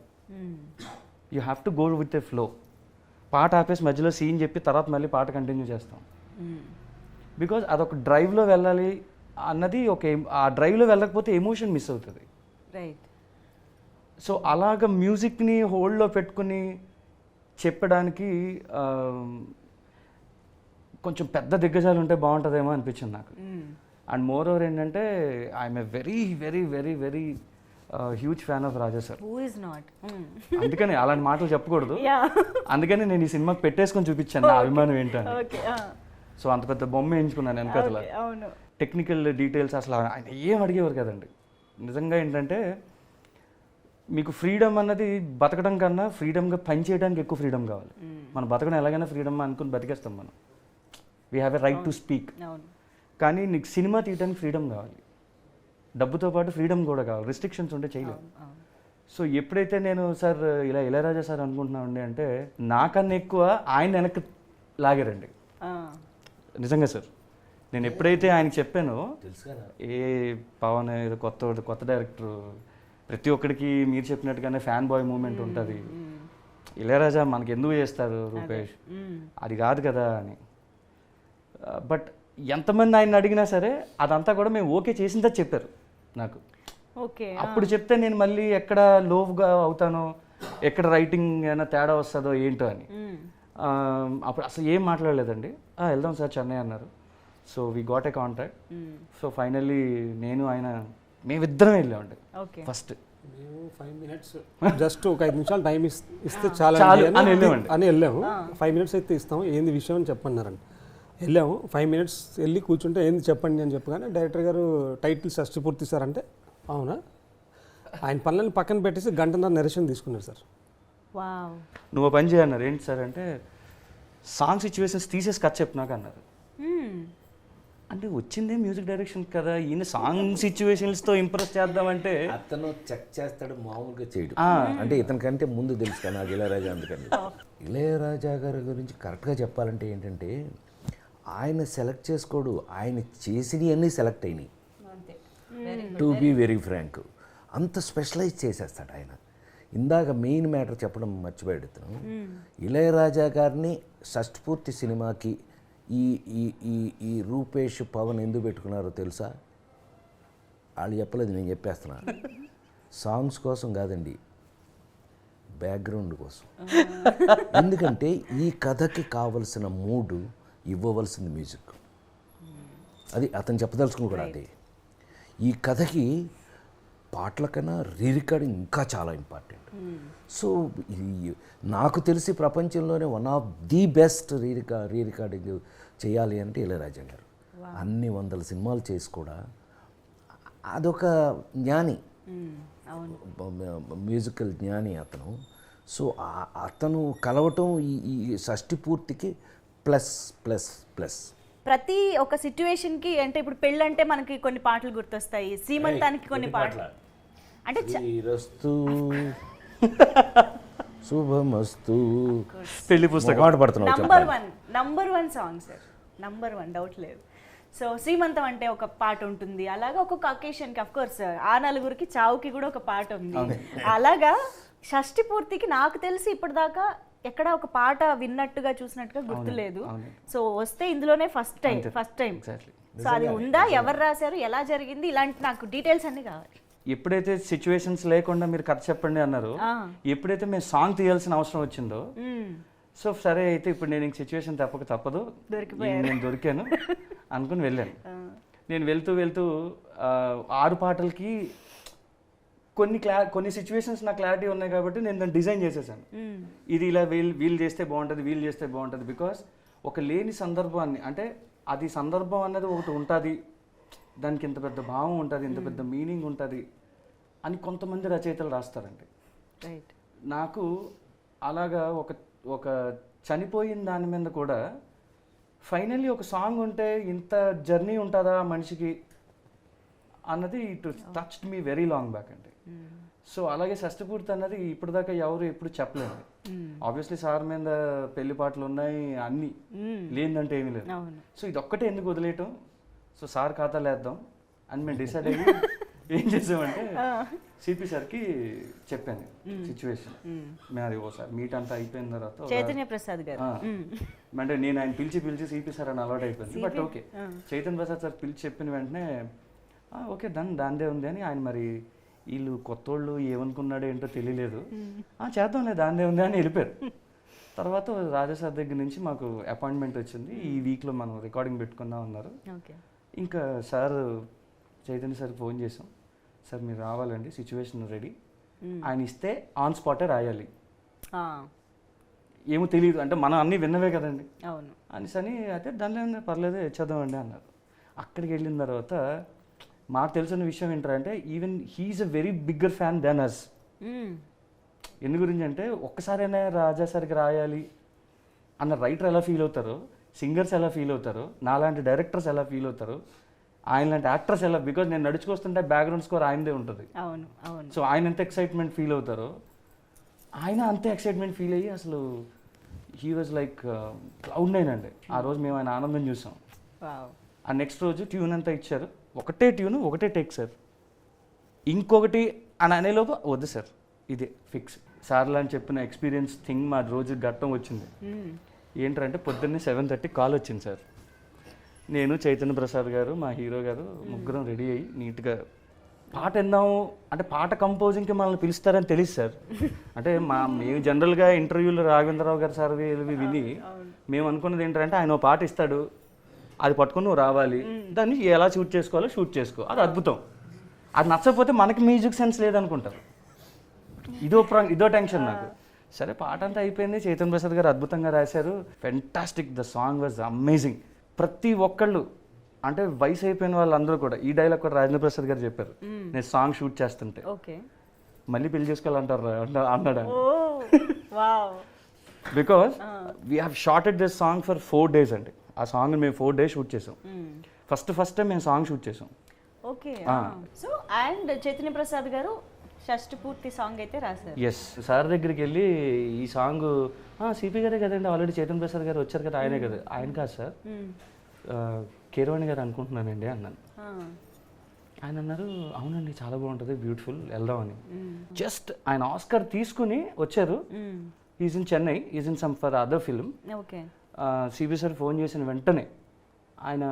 you have to go with a flow. పాట ఆపేసి మధ్యలో సీన్ చెప్పి తర్వాత మళ్ళీ పాట కంటిన్యూ చేస్తాం. బికాజ్ అదొక డ్రైవ్లో వెళ్ళాలి అన్నది ఆ డ్రైవ్లో వెళ్ళకపోతే ఎమోషన్ మిస్ అవుతుంది. సో అలాగ మ్యూజిక్ని హోల్డ్లో పెట్టుకుని చెప్పడానికి కొంచెం పెద్ద దిగ్గజాలు ఉంటే బాగుంటుందేమో అనిపించింది నాకు. అండ్ మోర్ ఓవర్ ఏంటంటే I'm a very very very very huge fan of Raja sir. అందుకని అలాంటి మాటలు చెప్పకూడదు, అందుకని నేను ఈ సినిమాకి పెట్టేసుకొని చూపించాను నా అభిమానం ఏంటని. సో అంత పెద్ద బొమ్మ వేయించుకున్నాను వెనకాల. టెక్నికల్ డీటెయిల్స్ అసలు ఆయన ఏం అడిగేవారు కదండి. నిజంగా ఏంటంటే మీకు ఫ్రీడమ్ అన్నది బతకడం కన్నా ఫ్రీడమ్గా పని చేయడానికి ఎక్కువ ఫ్రీడమ్ కావాలి. మనం బతకడం ఎలాగైనా ఫ్రీడమ్ అనుకుని బతికేస్తాం మనం. We have a right to speak. కానీ నీకు సినిమా తీయడానికి ఫ్రీడమ్ కావాలి, డబ్బుతో పాటు ఫ్రీడమ్ కూడా కావాలి. రిస్ట్రిక్షన్స్ ఉంటే చేయలేవు. సో ఎప్పుడైతే నేను సార్ ఇలా ఇళయరాజా సార్ అనుకుంటున్నామండి అంటే నాకన్నా ఎక్కువ ఆయన వెనక్కి లాగారండి. నిజంగా సార్ నేను ఎప్పుడైతే ఆయనకి చెప్పానో, ఏ పవన్ ఏదో కొత్త డైరెక్టర్, ప్రతి ఒక్కడికి మీరు చెప్పినట్టుగానే ఫ్యాన్ బాయ్ మూమెంట్ ఉంటుంది, ఇళయరాజా మనకి ఎందుకు చేస్తారు రూపేష్, అది కాదు కదా అని. బట్ ఎంతమంది ఆయన అడిగినా సరే అదంతా కూడా మేము ఓకే చేసిందా చెప్పారు నాకు. అప్పుడు చెప్తే నేను మళ్ళీ ఎక్కడ లోగా అవుతానో, ఎక్కడ రైటింగ్ ఏమైనా తేడా వస్తుందో ఏంటో అని. అప్పుడు అసలు ఏం మాట్లాడలేదండి. వెళ్దాం సార్ చెన్నై అన్నారు. So we got a contact. So finally నేను ఆయన మేమిద్దరం వెళ్ళామండి. ఫస్ట్ 5 minutes జస్ట్ ఒక 5 నిమిషాలు టైం ఇస్తే చాలా అని వెళ్ళాము. 5 minutes అయితే ఇస్తాము, ఏంది విషయం అని చెప్పన్నారండి. వెళ్ళాము 5 minutes వెళ్ళి కూర్చుంటే ఏంది చెప్పండి అని చెప్పగానే డైరెక్టర్ గారు టైటిల్ షష్టి పూర్తి సార్ అంటే అవునా, ఆయన పనులను పక్కన పెట్టేసి గంటన్నర నరేషన్ తీసుకున్నారు సార్. నువ్వు పని చేయన్నారు. ఏంటి సార్ అంటే సాంగ్ సిచ్యువేషన్స్ తీసేసి కథ చెప్పినాక అన్నారు. అంటే వచ్చిందే మ్యూజిక్ డైరెక్షన్ కదా, ఈయన సాంగ్ సిచ్యువేషన్స్తో ఇంప్రెస్ చేద్దామంటే అతను చెక్ చేస్తాడు, మామూలుగా చేయడు. అంటే ఇతనికంటే ముందు తెలుసు కదా నాకు ఇళయరాజా. అందుకని ఇళయరాజా గారి గురించి కరెక్ట్గా చెప్పాలంటే ఏంటంటే ఆయన సెలెక్ట్ చేసుకోడు, ఆయన చేసినవన్నీ సెలెక్ట్ అయినాయి. To be very frank. అంత స్పెషలైజ్ చేసేస్తాడు ఆయన. ఇందాక మెయిన్ మ్యాటర్ చెప్పడం మర్చిపోయాడుతాను. ఇళయరాజా గారిని షష్ఠపూర్తి సినిమాకి ఈ ఈ ఈ ఈ రూపేష్ పవన్ ఎందుకు పెట్టుకున్నారో తెలుసా? వాళ్ళు చెప్పలేదు, నేను చెప్పేస్తున్నా. సాంగ్స్ కోసం కాదండి, బ్యాక్గ్రౌండ్ కోసం. ఎందుకంటే ఈ కథకి కావలసిన మూడు ఇవ్వవలసింది మ్యూజిక్. అది అతను చెప్పదలుచుకుని కూడా అదే. ఈ కథకి పాటల కన్నా రీరికార్డింగ్ ఇంకా చాలా ఇంపార్టెంట్. సో నాకు తెలిసి ప్రపంచంలోనే one of the best re-recording చేయాలి అంటే ఇళయరాజా గారు. అన్ని 100 సినిమాలు చేసి కూడా అదొక జ్ఞాని, మ్యూజికల్ జ్ఞాని అతను. సో అతను కలవటం ఈ షష్ఠి పూర్తికి ప్లస్ ప్లస్ ప్లస్. ప్రతి ఒక సిచ్యువేషన్కి అంటే ఇప్పుడు పెళ్ళంటే మనకి కొన్ని పాటలు గుర్తొస్తాయి, శ్రీమంతానికి కొన్ని పాటలు అంటే శ్రీరస్తు శుభమస్తు పెళ్లి పుస్తకం మాట పడుతున్నావు. Number one song sir, number 1 doubt లేదు. సో శ్రీమంతం అంటే ఒక పాట ఉంటుంది, అలాగా ఒక్కొక్క అకేషన్కి అఫ్ కోర్స్ ఆ నలుగురికి చావుకి కూడా ఒక పాట ఉంది. అలాగా షష్ఠి పూర్తికి నాకు తెలిసి ఇప్పటిదాకా ఎక్కడ ఒక పాట విన్నట్టుగా చూసినట్టుగా గుర్తులేదు. సో వస్తే ఇందులోనే ఫస్ట్ టైం. సో అది ఉందా, ఎవరు రాశారు, ఎలా జరిగింది, ఇలాంటి నాకు డీటెయిల్స్ అన్ని కావాలి. ఎప్పుడైతే సిచ్యువేషన్స్ లేకుండా మీరు కథ చెప్పండి అన్నారు, ఎప్పుడైతే మేము సాంగ్ తీయాల్సిన అవసరం వచ్చిందో, సో సరే అయితే ఇప్పుడు నేను ఇంక సిచ్యువేషన్ తప్పదు, నేను దొరికాను అనుకుని వెళ్ళాను. నేను వెళ్తూ 6 పాటలకి కొన్ని సిచ్యువేషన్స్ నాకు క్లారిటీ ఉన్నాయి కాబట్టి నేను దాన్ని డిజైన్ చేసేసాను. ఇది ఇలా వీళ్ళు చేస్తే బాగుంటుంది, బికాస్ ఒక లేని సందర్భాన్ని, అంటే అది సందర్భం అన్నది ఒకటి ఉంటుంది, దానికి ఇంత పెద్ద భావం ఉంటుంది, ఇంత పెద్ద మీనింగ్ ఉంటుంది అని కొంతమంది రచయితలు రాస్తారండి. నాకు అలాగా ఒక చనిపోయిన దాని మీద కూడా ఫైనల్లీ ఒక సాంగ్ ఉంటే ఇంత జర్నీ ఉంటుందా మనిషికి అన్నది it touched me very long back అండి. సో అలాగే షష్ఠపూర్తి అన్నది ఇప్పటిదాకా ఎవరు ఎప్పుడు చెప్పలేదు. ఆబ్వియస్లీ సార్ మీద పెళ్లి పాటలు ఉన్నాయి, అన్ని లేదంటే ఏమీ లేదు. సో ఇది ఒక్కటే ఎందుకు వదిలేయటం, సో సార్ ఖాతాలు వేద్దాం అని మేము డిసైడ్ అయ్యి ఏం చేసామంటే సిపి సార్కి చెప్పాను సిచ్యువేషన్. మేము అది ఓసారి మీట్ అంతా అయిపోయిన తర్వాత చైతన్య ప్రసాద్ గారు అంటే నేను ఆయన పిలిచి సిపి సార్ అని అలవాటు అయిపోయింది. But okay, Chaitanya Prasad sir పిలిచి చెప్పిన వెంటనే ఓకే దాందే ఉంది అని ఆయన, మరి వీళ్ళు కొత్తోళ్ళు ఏమనుకున్నాడో ఏంటో తెలియలేదు, చేద్దాంలే దాందే ఉంది అని వెళ్ళిపోయారు. తర్వాత రాజా సార్ దగ్గర నుంచి మాకు అపాయింట్మెంట్ వచ్చింది, ఈ వీక్లో మనం రికార్డింగ్ పెట్టుకుందాం అన్నారు. ఇంకా సార్ చైతన్య సార్ ఫోన్ చేసాం, సార్ మీరు రావాలండి, సిచ్యువేషన్ రెడీ, ఆయన ఇస్తే ఆన్ స్పాటే రాయాలి, ఏమో తెలియదు అంటే మనం అన్నీ విన్నవే కదండి అని అయితే దానిలో పర్లేదు ఇచ్చేద్దామండి అన్నారు. అక్కడికి వెళ్ళిన తర్వాత మాకు తెలిసిన విషయం ఏంటంటే even he's a very bigger fan then us. ఎందు గురించి అంటే ఒక్కసారైనా రాజా సార్కి రాయాలి అన్న రైటర్ ఎలా ఫీల్ అవుతారో, సింగర్స్ ఎలా ఫీల్ అవుతారో, నాలాంటి డైరెక్టర్స్ ఎలా ఫీల్ అవుతారో, ఆయన లాంటి యాక్టర్స్ ఎలా, బికాజ్ నేను నడుచుకొస్తుంటే బ్యాక్గ్రౌండ్ స్కోర్ ఆయనదే ఉంటుంది. సో ఆయన ఎంత ఎక్సైట్మెంట్ ఫీల్ అవుతారో ఆయన అంతే ఎక్సైట్మెంట్ ఫీల్ అయ్యి అసలు హీ వాజ్ లైక్ క్లౌడ్9 అండి. ఆ రోజు మేము ఆయన ఆనందం చూసాం. ఆ నెక్స్ట్ రోజు ట్యూన్ అంతా ఇచ్చారు, ఒకటే ట్యూన్ ఒకటే టేక్ సార్, ఇంకొకటి అని అనేలోపు వద్దు సార్ ఇదే ఫిక్స్ సార్లా అని చెప్పిన ఎక్స్పీరియన్స్ థింగ్ మా రోజు ఘట్టం వచ్చింది. ఏంటంటే పొద్దున్నే 7:30 కాల్ వచ్చింది సార్. నేను చైతన్య ప్రసాద్ గారు మా హీరో గారు ముగ్గురం రెడీ అయ్యి నీట్గా పాట విందాము అంటే పాట కంపోజింగ్కి మనల్ని పిలుస్తారని తెలుసు సార్. అంటే మేము జనరల్గా ఇంటర్వ్యూలో రాఘవేంద్రరావు గారు సార్ విని మేము అనుకున్నది ఏంటంటే ఆయన పాట ఇస్తాడు, అది పట్టుకొని నువ్వు రావాలి, దాన్ని ఎలా షూట్ చేసుకోవాలో షూట్ చేసుకో, అది అద్భుతం. అది నచ్చకపోతే మనకి మ్యూజిక్ సెన్స్ లేదనుకుంటారు. ఇదో టెన్షన్ నాకు. సరే పాట అంతా అయిపోయింది, చైతన్య ప్రసాద్ గారు అద్భుతంగా రాశారు, fantastic, the song was amazing. ప్రతి ఒక్కళ్ళు అంటే వయసు అయిపోయిన వాళ్ళందరూ కూడా ఈ డైలాగ్ కూడా రాజేంద్ర ప్రసాద్ గారు చెప్పారు, నేను సాంగ్ షూట్ చేస్తుంటే మళ్ళీ పెళ్లి చేసుకోవాలంటారు అన్నాడు. Because we have shorted this song for 4 days అండి. ఆ సాంగ్ మేము 4 days షూట్ చేసాం. ఫస్ట్ టైం మేము సాంగ్ షూట్ చేసాం. Okay. So and Chaitanya Prasad గారు షష్ఠి పూర్తి సాంగ్ అయితే రాశారు. ఎస్, సార్ దగ్గరికి వెళ్ళి ఈ సాంగ్ సిపి గారే కదండి, ఆల్రెడీ చైతన్య ప్రసాద్ గారు వచ్చారు కదా, ఆయనే కదా. ఆయన కాదు సార్, కీరవాణి గారు అనుకుంటున్నానండి అన్నాను. ఆయన అన్నారు అవునండి చాలా బాగుంటుంది, బ్యూటిఫుల్, వెళ్దామని. జస్ట్ ఆయన ఆస్కర్ తీసుకుని వచ్చారు. Is in Chennai, is in some for other film. Okay. CB sir phone చేసిన వెంటనే ఆయన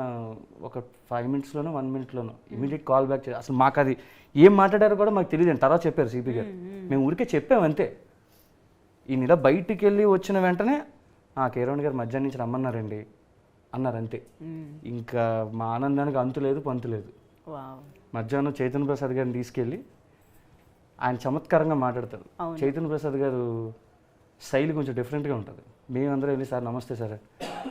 ఒక 5 minutesలోనో 1 minuteలోనో ఇమీడియట్ కాల్ బ్యాక్ చేసి, అసలు మాకు అది ఏం మాట్లాడారో కూడా మాకు తెలియదు. తర్వాత చెప్పారు సిపి గారు, మేము ఊరికే చెప్పాము అంతే. ఈయన ఇలా బయటికి వెళ్ళి వచ్చిన వెంటనే కీరవాణి గారు మధ్యాహ్నం నుంచి రమ్మన్నారండి అన్నారు అంతే. ఇంకా మా ఆనందానికి అంతు లేదు పంతు లేదు. మధ్యాహ్నం చైతన్య ప్రసాద్ గారిని తీసుకెళ్ళి ఆయన చమత్కారంగా మాట్లాడతారు. చైతన్య ప్రసాద్ గారు శైలి కొంచెం డిఫరెంట్గా ఉంటుంది. మేమందరం వెళ్ళి సార్ నమస్తే సార్,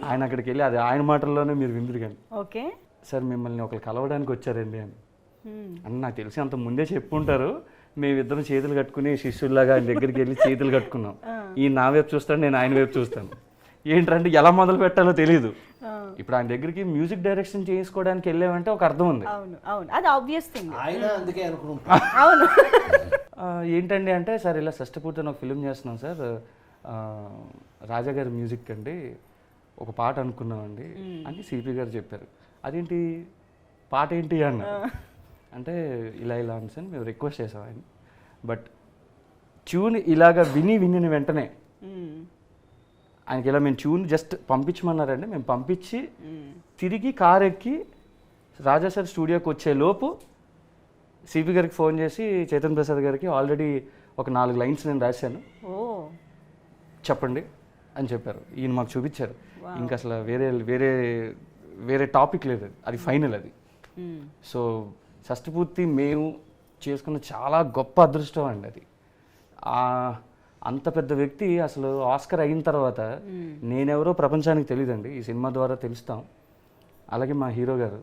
ఆయన అక్కడికి వెళ్ళి అది ఆయన మాటల్లోనే మీరు విందురు కానీ, ఓకే సార్ మిమ్మల్ని ఒకరు కలవడానికి వచ్చారండి అని. అని నాకు తెలిసి అంత ముందే చెప్పుంటారు. మేమిద్దరం చేతులు కట్టుకుని శిష్యుల్లాగా ఆయన దగ్గరికి వెళ్ళి చేతులు కట్టుకున్నాం. ఈయన నా వైపు చూస్తాను, నేను ఆయన వైపు చూస్తాను. ఏంటంటే ఎలా మొదలు పెట్టాలో తెలియదు. ఇప్పుడు ఆయన దగ్గరికి మ్యూజిక్ డైరెక్షన్ చేసుకోవడానికి వెళ్ళామంటే ఒక అర్థం ఉంది. అవును అవును, అది ఆబ్వియస్ థింగ్. ఆయన అందుకే అనుకుంటున్నాను. అవును. ఏంటండి అంటే, సార్ ఇలా షష్ఠపూర్తి ఒక ఫిల్మ్ చేస్తున్నాం సార్, రాజా గారి మ్యూజిక్ అండి, ఒక పాట అనుకున్నామండి అని సిపి గారు చెప్పారు. అదేంటి పాట ఏంటి అన్న అంటే ఇలా ఇలా అని సార్ మేము రిక్వెస్ట్ చేసాం ఆయన. బట్ ట్యూన్ ఇలాగ విని వెంటనే ఆయనకి ఇలా మేము ట్యూన్ జస్ట్ పంపించమన్నారండి. మేము పంపించి తిరిగి కార్ ఎక్కి రాజా సార్ స్టూడియోకి వచ్చే లోపు సిపి గారికి ఫోన్ చేసి చైతన్య ప్రసాద్ గారికి ఆల్రెడీ ఒక 4 lines నేను రాశాను, చెప్పండి అని చెప్పారు. ఈయన మాకు చూపించారు. ఇంకా అసలు వేరే టాపిక్ లేదు, అది ఫైనల్ అది. సో షష్ఠపూర్తి మేము చేసుకున్న చాలా గొప్ప అదృష్టం అండి అది. అంత పెద్ద వ్యక్తి అసలు ఆస్కర్ అయిన తర్వాత నేనెవరో ప్రపంచానికి తెలియదండి, ఈ సినిమా ద్వారా తెలుస్తాం. అలాగే మా హీరో గారు,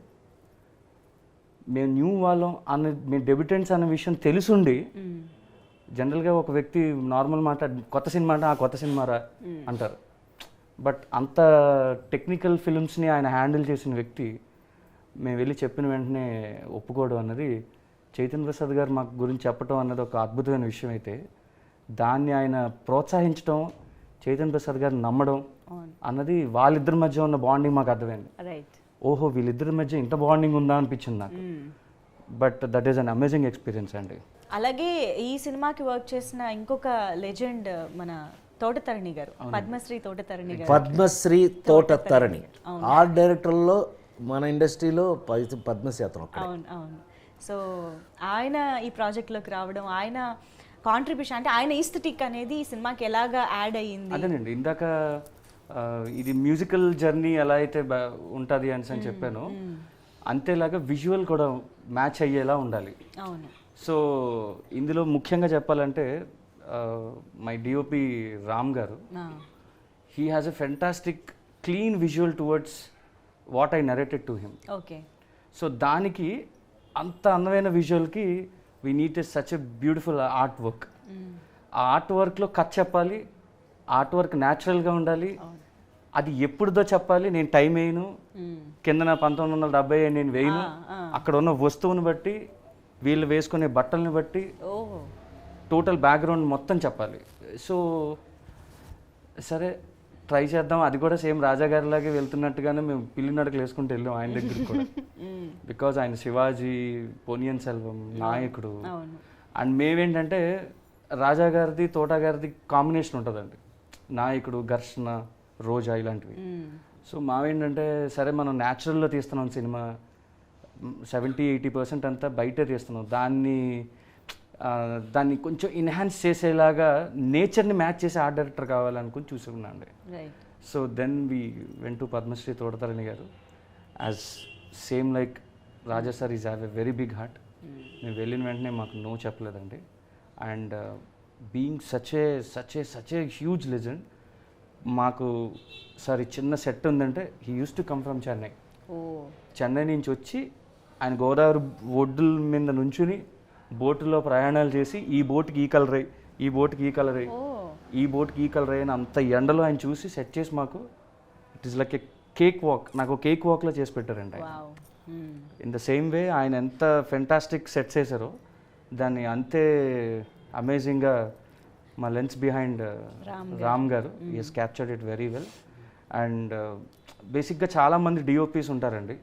మేము న్యూ వాళ్ళం అన్న, మేము డెబ్యూటెంట్స్ అన్న విషయం తెలుసుండి జనరల్గా ఒక వ్యక్తి నార్మల్ మాట కొత్త సినిమా అంటే కొత్త సినిమారా అంటారు. బట్ అంత టెక్నికల్ ఫిల్మ్స్ని ఆయన హ్యాండిల్ చేసిన వ్యక్తి మేము వెళ్ళి చెప్పిన వెంటనే ఒప్పుకోవడం అన్నది, చైతన్య ప్రసాద్ గారు మాకు గురించి చెప్పడం అన్నది ఒక అద్భుతమైన విషయం అయితే, దాన్ని ఆయన ప్రోత్సహించడం, చైతన్య ప్రసాద్ గారిని నమ్మడం అన్నది వాళ్ళిద్దరి మధ్య ఉన్న బాండింగ్ మాకు అర్థమైంది. ఓహో వీళ్ళిద్దరి మధ్య ఇంత బాండింగ్ ఉందా అనిపించింది నాకు. But that is an amazing experience అండి. అలాగే ఈ సినిమాకి వర్క్ చేసిన ఇంకొక లెజెండ్ మన తోటతరణి గారు, పద్మశ్రీ తోటతరణి గారు. పద్మశ్రీ తోటతరణి ఆర్ట్ డైరెక్టర్లో మన ఇండస్ట్రీలో పద్మశ్రీ. అవును అవును. సో ఆయన ఈ ప్రాజెక్ట్లోకి రావడం, ఆయన కాంట్రిబ్యూషన్ అంటే ఆయన ఈస్థెటిక్ అనేది ఈ సినిమాకి ఎలాగా యాడ్ అయ్యింది. అదేనండి ఇందాక ఇది మ్యూజికల్ జర్నీ ఎలా అయితే ఉంటుంది అని చెప్పాను, అంతేలాగా విజువల్ కూడా మ్యాచ్ అయ్యేలా ఉండాలి. అవును. సో ఇందులో ముఖ్యంగా చెప్పాలంటే మై డిఓపి రామ్ గారు, he has a fantastic clean visual towards what I narrated to him. Okay. So దానికి అంత అందమైన విజువల్కి we need such a beautiful art work. ఆ ఆర్ట్ వర్క్లో కథ చెప్పాలి, ఆర్ట్ వర్క్ న్యాచురల్గా ఉండాలి, అది ఎప్పుడుదో చెప్పాలి. నేను టైం వేయను, కిందన 1970 నేను వేయను, అక్కడ ఉన్న వస్తువుని బట్టి, వీళ్ళు వేసుకునే బట్టల్ని బట్టి టోటల్ బ్యాక్గ్రౌండ్ మొత్తం చెప్పాలి. సో సరే ట్రై చేద్దాం. అది కూడా సేమ్ రాజా గారిలాగే వెళ్తున్నట్టుగానే మేము పిల్లి నడకలు వేసుకుంటూ వెళ్ళాం ఆయన దగ్గరికి కూడా. బికాజ్ ఆయన శివాజీ, పొనియన్ సెల్వం, నాయకుడు. అండ్ మేమేంటంటే రాజా గారిది తోటా గారిది కాంబినేషన్ ఉంటుందండి, నాయకుడు, ఘర్షణ, రోజా ఇలాంటివి. సో మావేంటంటే సరే మనం న్యాచురల్లో తీస్తున్నాం సినిమా, 70-80% అంతా బయటే తీస్తున్నాం, దాన్ని కొంచెం ఎన్హాన్స్ చేసేలాగా నేచర్ని మ్యాచ్ చేసే ఆర్ట్ డైరెక్టర్ కావాలనుకుని చూసుకున్నాండి. So then we went to Padmashri Thota Tharani గారు. As same like Raja sir is have a very big heart. మేము వెళ్ళిన వెంటనే మాకు నో చెప్పలేదండి. And being such a huge legend, మాకు సార్ చిన్న సెట్ ఉందంటే he uses to come from Chennai. Chennai నుంచి వచ్చి ఆయన గోదావరి ఒడ్డుల మీద నుంచుని బోటులో ప్రయాణాలు చేసి ఈ బోట్కి ఈ కలర్ అయ్యి, ఈ బోట్కి ఈ కలర్ అయ్యి, ఈ బోట్కి ఈ కలర్ అయ్యి అని అంత ఎండలో ఆయన చూసి సెట్ చేసి మాకు it is like A cake walk, నాకు కేక్ వాక్లో చేసి పెట్టారండి ఆయన. ఇన్ ద సేమ్ వే ఆయన ఎంత ఫెంటాస్టిక్ సెట్స్ వేసారో దాన్ని అంతే అమేజింగ్గా మా లెన్స్ బిహైండ్ రామ్ గారు is captured it very well. And బేసిక్గా చాలామంది డిఓపీస్ ఉంటారండి,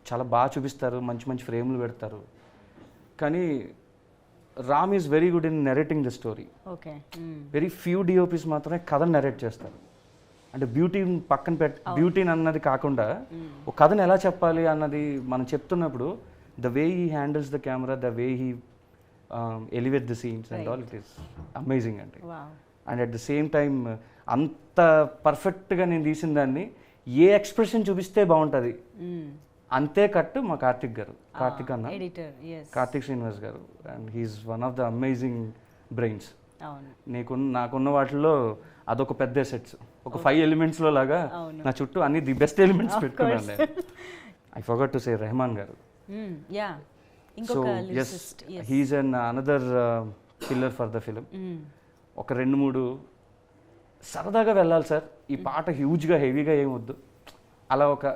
చాలా బాగా చూపిస్తారు, మంచి మంచి ఫ్రేమ్లు పెడతారు. కానీ Ram is very good in narrating the story. Okay. Very few DOPs మాత్రమే కథను నెరేట్ చేస్తారు. అంటే బ్యూటీ పక్కన బ్యూటీని అన్నది కాకుండా ఒక కథను ఎలా చెప్పాలి అన్నది మనం చెప్తున్నప్పుడు the way he handles the camera, the way he elevate the scenes and all, it is amazing అండి. And at the same time అంత పర్ఫెక్ట్గా నేను తీసిన దాన్ని ఏ ఎక్స్ప్రెషన్ చూపిస్తే బాగుంటుంది అంతే కట్టు మా కార్తిక్ అన్న, కార్తిక్ శ్రీనివాస్ గారు. And he's one of the amazing brains. నాకున్న వాటిలో అదొక పెద్ద సెట్స్, ఒక 5 ఎలిమెంట్స్లో లాగా నా చుట్టూ అన్ని ది బెస్ట్ ఎలిమెంట్స్ పెట్టుకున్నాను నేను. I forgot to say Rahman గారు. So yes, he is an another pillar for the film. ఒక 2-3 సరదాగా వెళ్ళాలి సార్, ఈ పాట హ్యూజ్గా హెవీగా ఏమొద్దు, అలా ఒక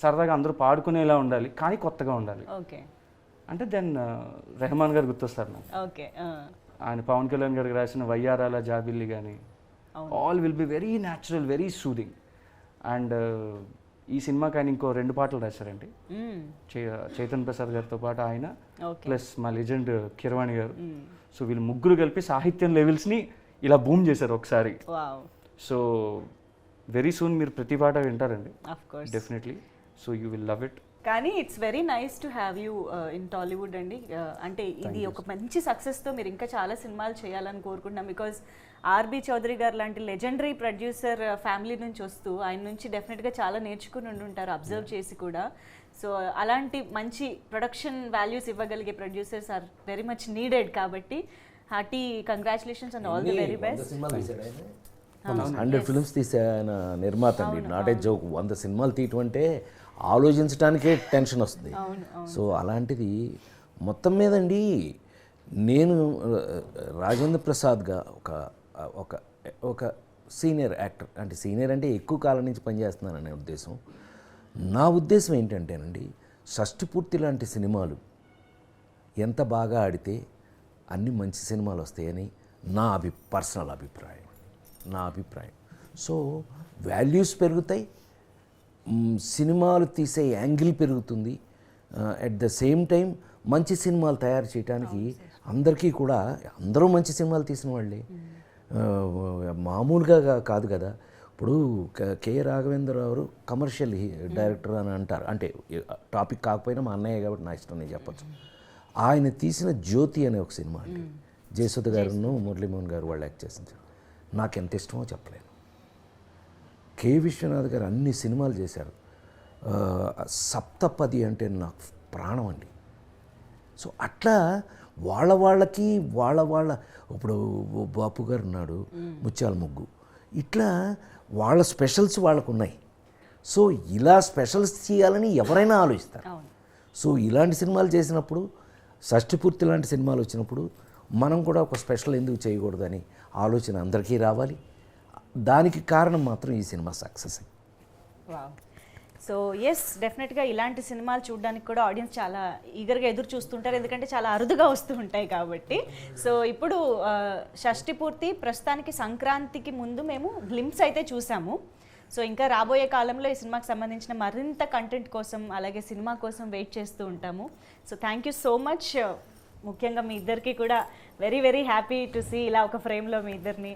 సరదాగా అందరూ పాడుకునేలా ఉండాలి కానీ కొత్తగా ఉండాలి అంటే దెన్ రెహమాన్ గారు గుర్తొస్తారు నాకు. ఆయన పవన్ కళ్యాణ్ గారికి రాసిన వయ్యారాల జాబిల్లి కానీ all will be very natural, very soothing. And ఈ సినిమాకి ఆయన ఇంకో 2 పాటలు రాశారండి, చైతన్ ప్రసాద్ గారితో పాటు ఆయన ప్లస్ మా లెజెండ్ కిరవాణి గారు. సో వీళ్ళు ముగ్గురు కలిపి సాహిత్యం లెవెల్స్ని ఇలా బూమ్ చేశారు ఒకసారి. సో వెరీ సూన్ మీరు ప్రతి పాట వింటారండి definitely. So you will love it. కానీ it's very nice to have you in Tollywood అండి. అంటే ఇది ఒక మంచి సక్సెస్తో మీరు ఇంకా చాలా సినిమాలు చేయాలని కోరుకుంటున్నాం. బికాజ్ ఆర్బి చౌదరి గారు లాంటి లెజెండరీ ప్రొడ్యూసర్ ఫ్యామిలీ నుంచి వస్తూ ఆయన నుంచి డెఫినెట్గా చాలా నేర్చుకుని ఉండుంటారు అబ్జర్వ్ చేసి కూడా. సో అలాంటి మంచి ప్రొడక్షన్ వాల్యూస్ ఇవ్వగలిగే producers are very much needed. కాబట్టి hearty congratulations and all the very best. 100 films తీసే ఆయన నిర్మాత అండి, నాట్ ఏ జోక్. 100 సినిమాలు తీయటం అంటే ఆలోచించడానికే టెన్షన్ వస్తుంది. సో అలాంటిది మొత్తం మీదండి నేను రాజేంద్ర ప్రసాద్గా ఒక ఒక సీనియర్ యాక్టర్, అంటే సీనియర్ అంటే ఎక్కువ కాలం నుంచి పనిచేస్తున్నాననే ఉద్దేశం. నా ఉద్దేశం ఏంటంటేనండి, షష్టిపూర్తి లాంటి సినిమాలు ఎంత బాగా ఆడితే అన్ని మంచి సినిమాలు వస్తాయని నా పర్సనల్ అభిప్రాయం. సో వాల్యూస్ పెరుగుతాయి, సినిమాలు తీసే యాంగిల్ పెరుగుతుంది. అట్ ద సేమ్ టైం మంచి సినిమాలు తయారు చేయడానికి అందరికీ కూడా, అందరూ మంచి సినిమాలు తీసిన వాళ్ళే, మామూలుగా కాదు కదా. ఇప్పుడు కె రాఘవేంద్రరావు కమర్షియల్ డైరెక్టర్ అని అంటారు, అంటే టాపిక్ కాకపోయినా మా అన్నయ్య కాబట్టి నా ఇష్టం నేను చెప్పచ్చు. ఆయన తీసిన జ్యోతి అనే ఒక సినిమా అండి, జయసుధ గారును మురళీమోహన్ గారు వాళ్ళు యాక్ట్ చేసింది. నాకు ఎంత ఇష్టమో చెప్పలేను. కె విశ్వనాథ్ గారు అన్ని సినిమాలు చేశారు. సప్తపది అంటే నాకు ప్రాణం అండి. సో అట్లా వాళ్ళకి వాళ్ళ ఇప్పుడు బాపు గారు ఉన్నాడు, ముత్యాల ముగ్గు, ఇట్లా వాళ్ళ స్పెషల్స్ వాళ్ళకు ఉన్నాయి. సో ఇలా స్పెషల్స్ చేయాలని ఎవరైనా ఆలోచిస్తారు. సో ఇలాంటి సినిమాలు చేసినప్పుడు, షష్టిపూర్తి లాంటి సినిమాలు వచ్చినప్పుడు మనం కూడా ఒక స్పెషల్ ఎందుకు చేయకూడదని ఆలోచన అందరికీ రావాలి. దానికి కారణం మాత్రం ఈ సినిమా సక్సెస్. సో ఎస్, డెఫినెట్గా ఇలాంటి సినిమాలు చూడడానికి కూడా ఆడియన్స్ చాలా ఈగర్గా ఎదురు చూస్తుంటారు, ఎందుకంటే చాలా అరుదుగా వస్తూ ఉంటాయి కాబట్టి. సో ఇప్పుడు షష్టిపూర్తి ప్రస్తుతానికి సంక్రాంతికి ముందు మేము గ్లింప్స్ అయితే చూసాము. సో ఇంకా రాబోయే కాలంలో ఈ సినిమాకి సంబంధించిన మరింత కంటెంట్ కోసం అలాగే సినిమా కోసం వెయిట్ చేస్తూ ఉంటాము. So thank you so much. ముఖ్యంగా మీ ఇద్దరికి కూడా very very happy to see ఇలా ఒక ఫ్రేమ్లో మీ ఇద్దరిని.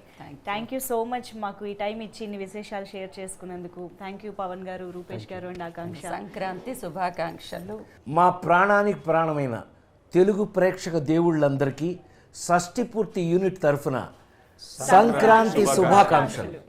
థ్యాంక్ యూ సో మచ్ మాకు ఈ టైం ఇచ్చి ఇన్ని విశేషాలు షేర్ చేసుకున్నందుకు. థ్యాంక్ యూ పవన్ గారు, రూపేష్ గారు అండ్ ఆకాంక్ష. సంక్రాంతి శుభాకాంక్షలు. మా ప్రాణానికి ప్రాణమైన తెలుగు ప్రేక్షక దేవుళ్ళందరికీ షష్టిపూర్తి యూనిట్ తరఫున సంక్రాంతి శుభాకాంక్షలు.